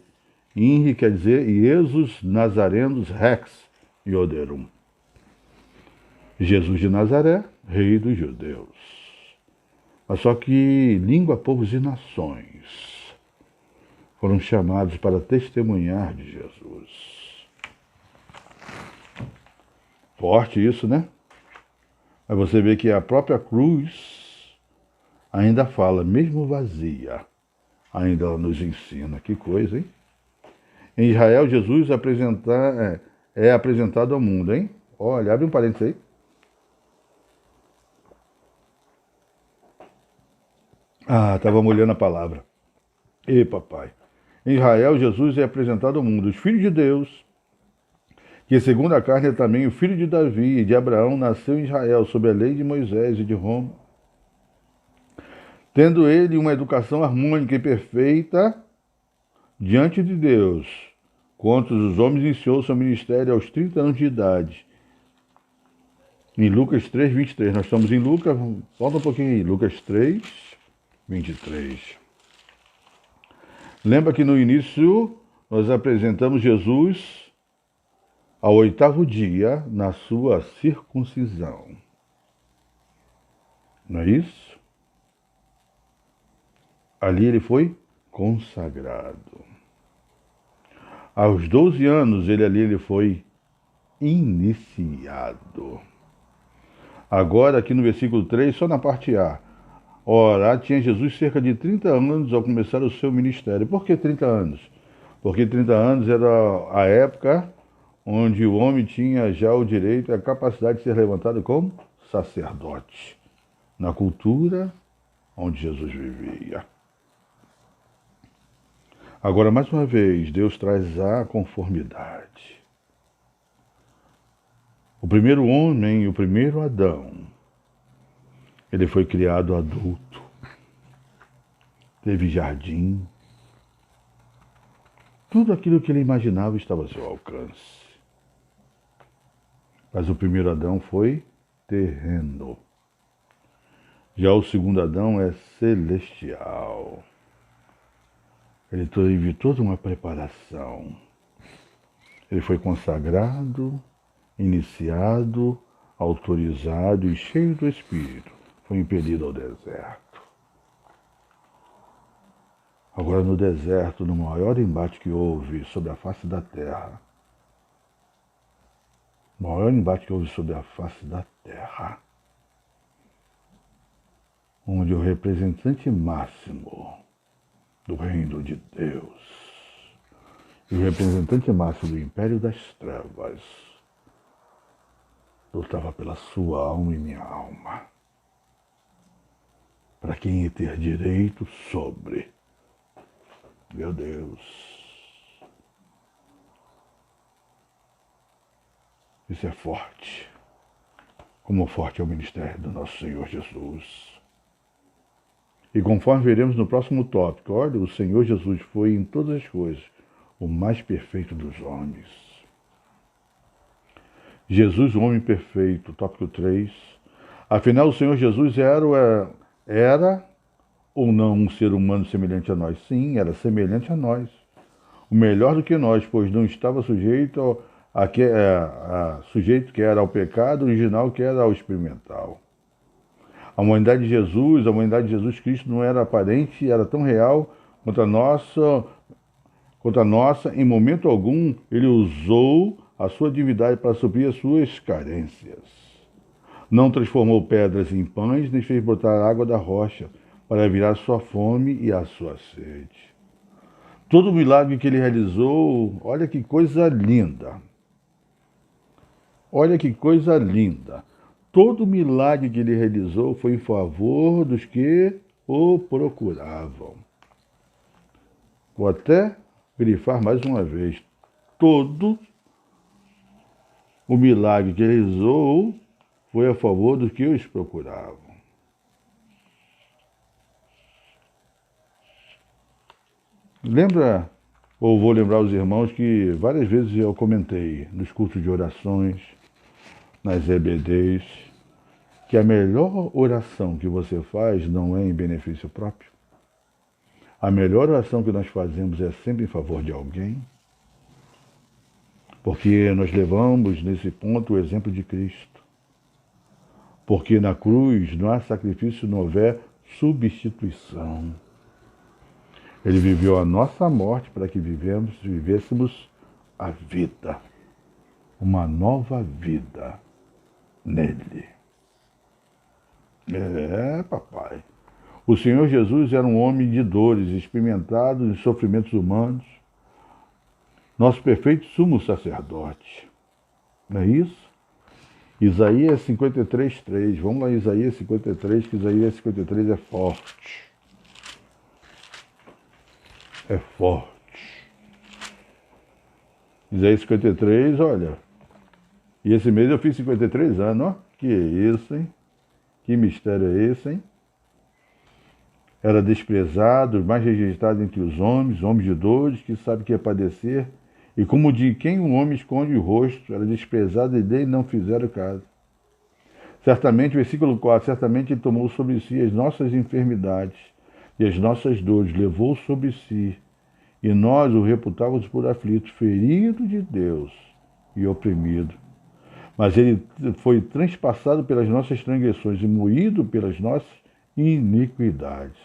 INRI quer dizer Iesus Nazarenos Rex Ioderum. Jesus de Nazaré, rei dos judeus. Mas só que língua, povos e nações foram chamados para testemunhar de Jesus. Forte isso, né? Mas você vê que a própria cruz ainda fala, mesmo vazia, ainda ela nos ensina. Que coisa, hein? Em Israel, Jesus é apresentado ao mundo, hein? Olha, abre um parênteses aí. Estava olhando a palavra. Ei, papai. Em Israel, Jesus é apresentado ao mundo. Os filhos de Deus, que segundo a carne é também o filho de Davi e de Abraão, nasceu em Israel, sob a lei de Moisés e de Roma. Tendo ele uma educação harmônica e perfeita diante de Deus, quanto os homens iniciou seu ministério aos 30 anos de idade. Em Lucas 3, 23. Nós estamos em Lucas, volta um pouquinho aí. Lucas 3, 23. Lembra que no início nós apresentamos Jesus ao 8º dia, na sua circuncisão. Não é isso? Ali ele foi consagrado. Aos 12 anos, ele foi iniciado. Agora, aqui no versículo 3, só na parte A. Ora, tinha Jesus cerca de 30 anos ao começar o seu ministério. Por que 30 anos? Porque 30 anos era a época onde o homem tinha já o direito e a capacidade de ser levantado como sacerdote, na cultura onde Jesus vivia. Agora, mais uma vez, Deus traz a conformidade. O primeiro homem, o primeiro Adão, ele foi criado adulto, teve jardim, tudo aquilo que ele imaginava estava ao seu alcance. Mas o primeiro Adão foi terreno. Já o segundo Adão é celestial. Ele teve toda uma preparação. Ele foi consagrado, iniciado, autorizado e cheio do Espírito. Foi impelido ao deserto. Agora no deserto, no maior embate que houve sobre a face da terra, onde o representante máximo do reino de Deus e o representante máximo do império das trevas lutava pela sua alma e minha alma, para quem ia ter direito sobre. Meu Deus, isso é forte, como forte é o ministério do nosso Senhor Jesus. E conforme veremos no próximo tópico, olha, o Senhor Jesus foi em todas as coisas o mais perfeito dos homens. Jesus, o homem perfeito, tópico 3. Afinal, o Senhor Jesus era ou não um ser humano semelhante a nós? Sim, era semelhante a nós. O melhor do que nós, pois não estava sujeito sujeito que era ao pecado original, que era ao experimental. A humanidade de Jesus Cristo não era aparente, era tão real quanto a nossa, em momento algum, ele usou a sua divindade para suprir as suas carências. Não transformou pedras em pães, nem fez brotar água da rocha para virar a sua fome e a sua sede. Todo o milagre que ele realizou, olha que coisa linda. Olha que coisa linda. Todo o milagre que ele realizou foi em favor dos que o procuravam. Vou até grifar mais uma vez. Todo o milagre que ele realizou foi a favor dos que os procuravam. Lembra, ou vou lembrar os irmãos que várias vezes eu comentei nos cultos de orações, nas EBDs, que a melhor oração que você faz não é em benefício próprio. A melhor oração que nós fazemos é sempre em favor de alguém, porque nós levamos nesse ponto o exemplo de Cristo. Porque na cruz não há sacrifício, não houver substituição. Ele viveu a nossa morte para que vivêssemos a vida, uma nova vida nele. Papai. O Senhor Jesus era um homem de dores, experimentado em sofrimentos humanos, nosso perfeito sumo sacerdote. Não é isso? Isaías 53:3. Vamos lá, Isaías 53, que Isaías 53 é forte. É forte. Isaías 53, olha. E esse mês eu fiz 53 anos, ó. Que isso, hein? Que mistério é esse, hein? Era desprezado, mais rejeitado entre os homens de dores, que sabe que ia padecer, e como de quem um homem esconde o rosto, era desprezado e dele não fizeram caso. Certamente, versículo 4, certamente ele tomou sobre si as nossas enfermidades e as nossas dores, levou sobre si, e nós o reputávamos por aflito, ferido de Deus e oprimido. Mas ele foi transpassado pelas nossas transgressões e moído pelas nossas iniquidades.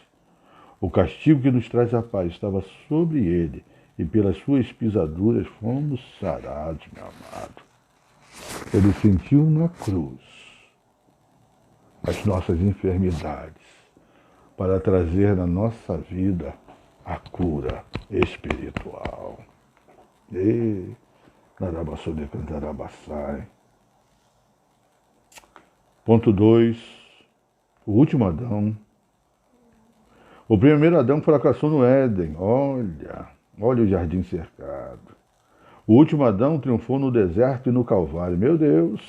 O castigo que nos traz a paz estava sobre ele, e pelas suas pisaduras fomos sarados, meu amado. Ele sentiu na cruz as nossas enfermidades, para trazer na nossa vida a cura espiritual. E Narabassode Cantarabassai. Ponto 2. O último Adão. O primeiro Adão fracassou no Éden. Olha o jardim cercado. O último Adão triunfou no deserto e no Calvário. Meu Deus!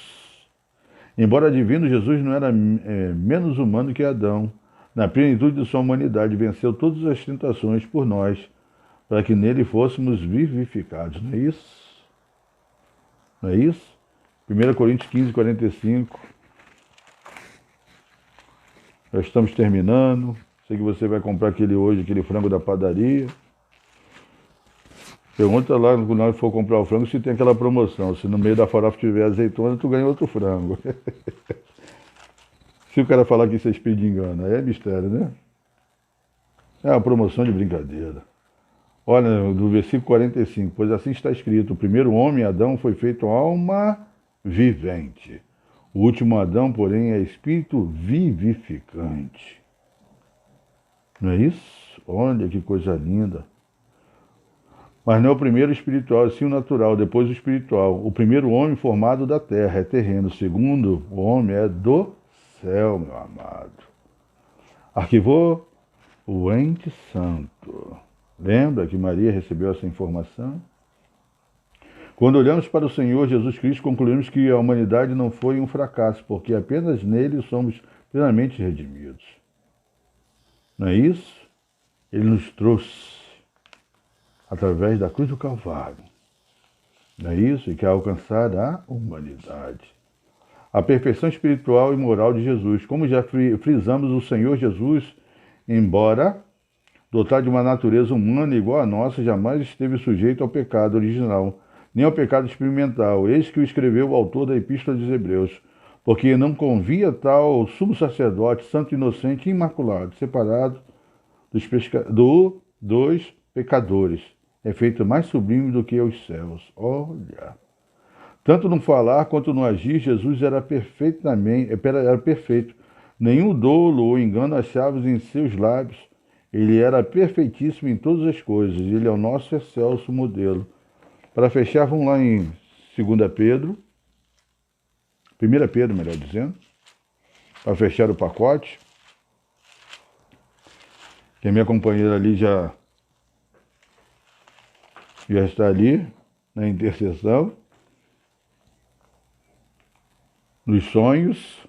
Embora divino, Jesus não era menos humano que Adão. Na plenitude de sua humanidade, venceu todas as tentações por nós, para que nele fôssemos vivificados. Não é isso? Não é isso? 1 Coríntios 15, 45. Já estamos terminando. Sei que você vai comprar aquele frango da padaria. Pergunta lá, quando for comprar o frango, se tem aquela promoção. Se no meio da farofa tiver azeitona, tu ganha outro frango. Se o cara falar que isso é espírito de engano, aí é mistério, né? É uma promoção de brincadeira. Olha, do versículo 45, pois assim está escrito, o primeiro homem, Adão, foi feito alma vivente. O último Adão, porém, é espírito vivificante. Não é isso? Olha que coisa linda. Mas não é o primeiro espiritual, sim o natural, depois o espiritual. O primeiro homem formado da terra é terreno, o segundo o homem é do céu, meu amado. Arquivou o ente santo. Lembra que Maria recebeu essa informação? Quando olhamos para o Senhor Jesus Cristo, concluímos que a humanidade não foi um fracasso, porque apenas nele somos plenamente redimidos. Não é isso? Ele nos trouxe através da cruz do Calvário. Não é isso? E quer alcançar a humanidade. A perfeição espiritual e moral de Jesus. Como já frisamos, o Senhor Jesus, embora dotado de uma natureza humana igual à nossa, jamais esteve sujeito ao pecado original, nem ao pecado experimental. Eis que o escreveu o autor da Epístola dos Hebreus. Porque não convia tal sumo sacerdote, santo, inocente e imaculado, separado dos pecadores. É feito mais sublime do que os céus. Olha. Tanto no falar quanto no agir, Jesus era perfeito. Nenhum dolo ou engano achávamos em seus lábios. Ele era perfeitíssimo em todas as coisas. Ele é o nosso excelso modelo. Para fechar, vamos lá em 2 Pedro. 1 Pedro, melhor dizendo. Para fechar o pacote. Que a minha companheira ali já está ali, na intercessão, nos sonhos,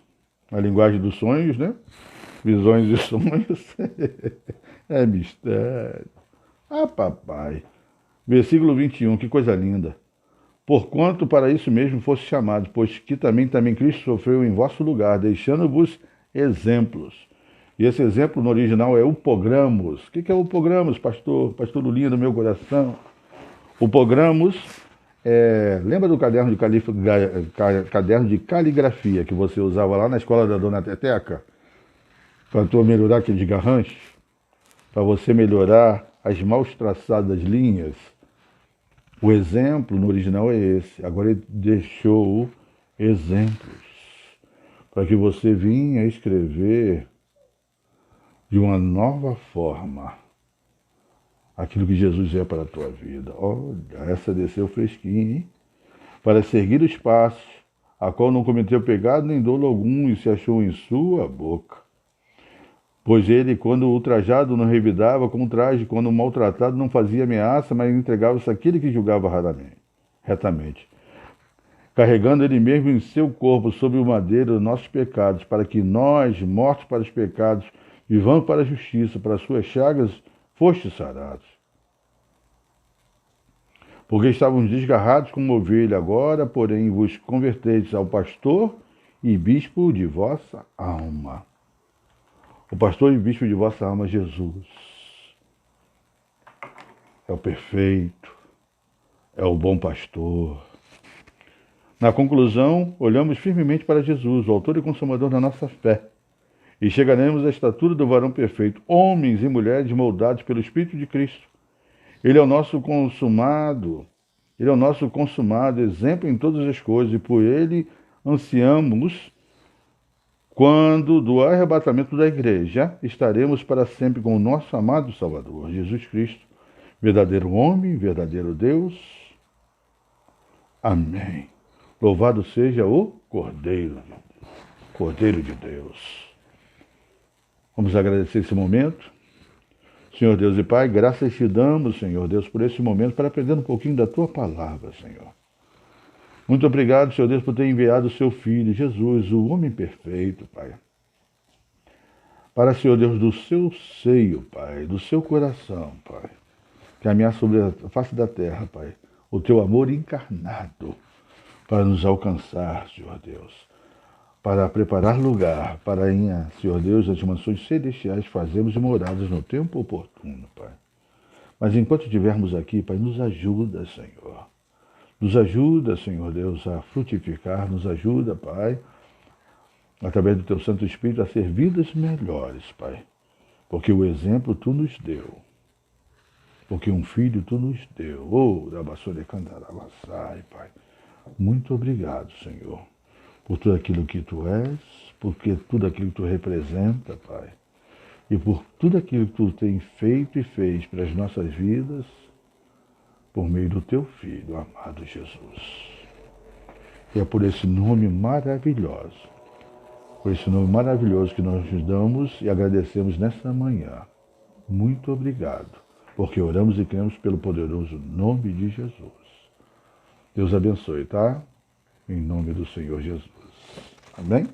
a linguagem dos sonhos, né? Visões e sonhos. É mistério. Ah, papai. Versículo 21, que coisa linda. Porquanto para isso mesmo fosse chamado, pois que também Cristo sofreu em vosso lugar, deixando-vos exemplos. E esse exemplo no original é upogramos. O que é upogramos, pastor? Pastor Lulinha do meu coração. Upogramos, lembra do caderno de caligrafia que você usava lá na escola da Dona Teteca? Para tu melhorar aqueles garranchos? Para você melhorar as mal traçadas linhas? O exemplo no original é esse. Agora ele deixou exemplos para que você vinha escrever de uma nova forma aquilo que Jesus é para a tua vida. Olha, essa desceu fresquinha, hein? Para seguir os passos, a qual não cometeu pecado nem dolo algum e se achou em sua boca. Pois ele, quando ultrajado, não revidava com traje, quando maltratado, não fazia ameaça, mas entregava-se àquele que julgava retamente. Carregando ele mesmo em seu corpo sobre o madeiro nossos pecados, para que nós, mortos para os pecados, vivamos para a justiça, para as suas chagas, fostes sarados. Porque estávamos desgarrados como ovelha, agora, porém, vos converteis ao pastor e bispo de vossa alma. O pastor e bispo de vossa alma, Jesus. É o perfeito, é o bom pastor, Na conclusão, olhamos firmemente para Jesus, o autor e consumador da nossa fé, e chegaremos à estatura do varão perfeito, homens e mulheres moldados pelo Espírito de Cristo. Ele é o nosso consumado, ele é o nosso consumado exemplo em todas as coisas, e por ele ansiamos, quando do arrebatamento da igreja, estaremos para sempre com o nosso amado Salvador, Jesus Cristo, verdadeiro homem, verdadeiro Deus. Amém. Louvado seja o Cordeiro de Deus. Vamos agradecer esse momento. Senhor Deus e Pai, graças te damos, Senhor Deus, por esse momento, para aprender um pouquinho da Tua palavra, Senhor. Muito obrigado, Senhor Deus, por ter enviado o Seu Filho, Jesus, o homem perfeito, Pai. Para, Senhor Deus, do Seu seio, Pai, do Seu coração, Pai, que ameaça sobre a face da terra, Pai, o Teu amor encarnado, para nos alcançar, Senhor Deus, para preparar lugar, para, Senhor Deus, as mansões celestiais fazermos moradas no tempo oportuno, Pai. Mas enquanto estivermos aqui, Pai, nos ajuda, Senhor. Nos ajuda, Senhor Deus, a frutificar, nos ajuda, Pai, através do Teu Santo Espírito, a ser vidas melhores, Pai. Porque o exemplo Tu nos deu. Porque um filho Tu nos deu. Oh, Rabassore Cantarabassai, Pai. Muito obrigado, Senhor, por tudo aquilo que Tu és, porque tudo aquilo que Tu representa, Pai, e por tudo aquilo que Tu tem feito e fez para as nossas vidas, por meio do Teu Filho, amado Jesus. E é por esse nome maravilhoso, que nós nos damos e agradecemos nesta manhã. Muito obrigado, porque oramos e cremos pelo poderoso nome de Jesus. Deus abençoe, tá? Em nome do Senhor Jesus. Amém?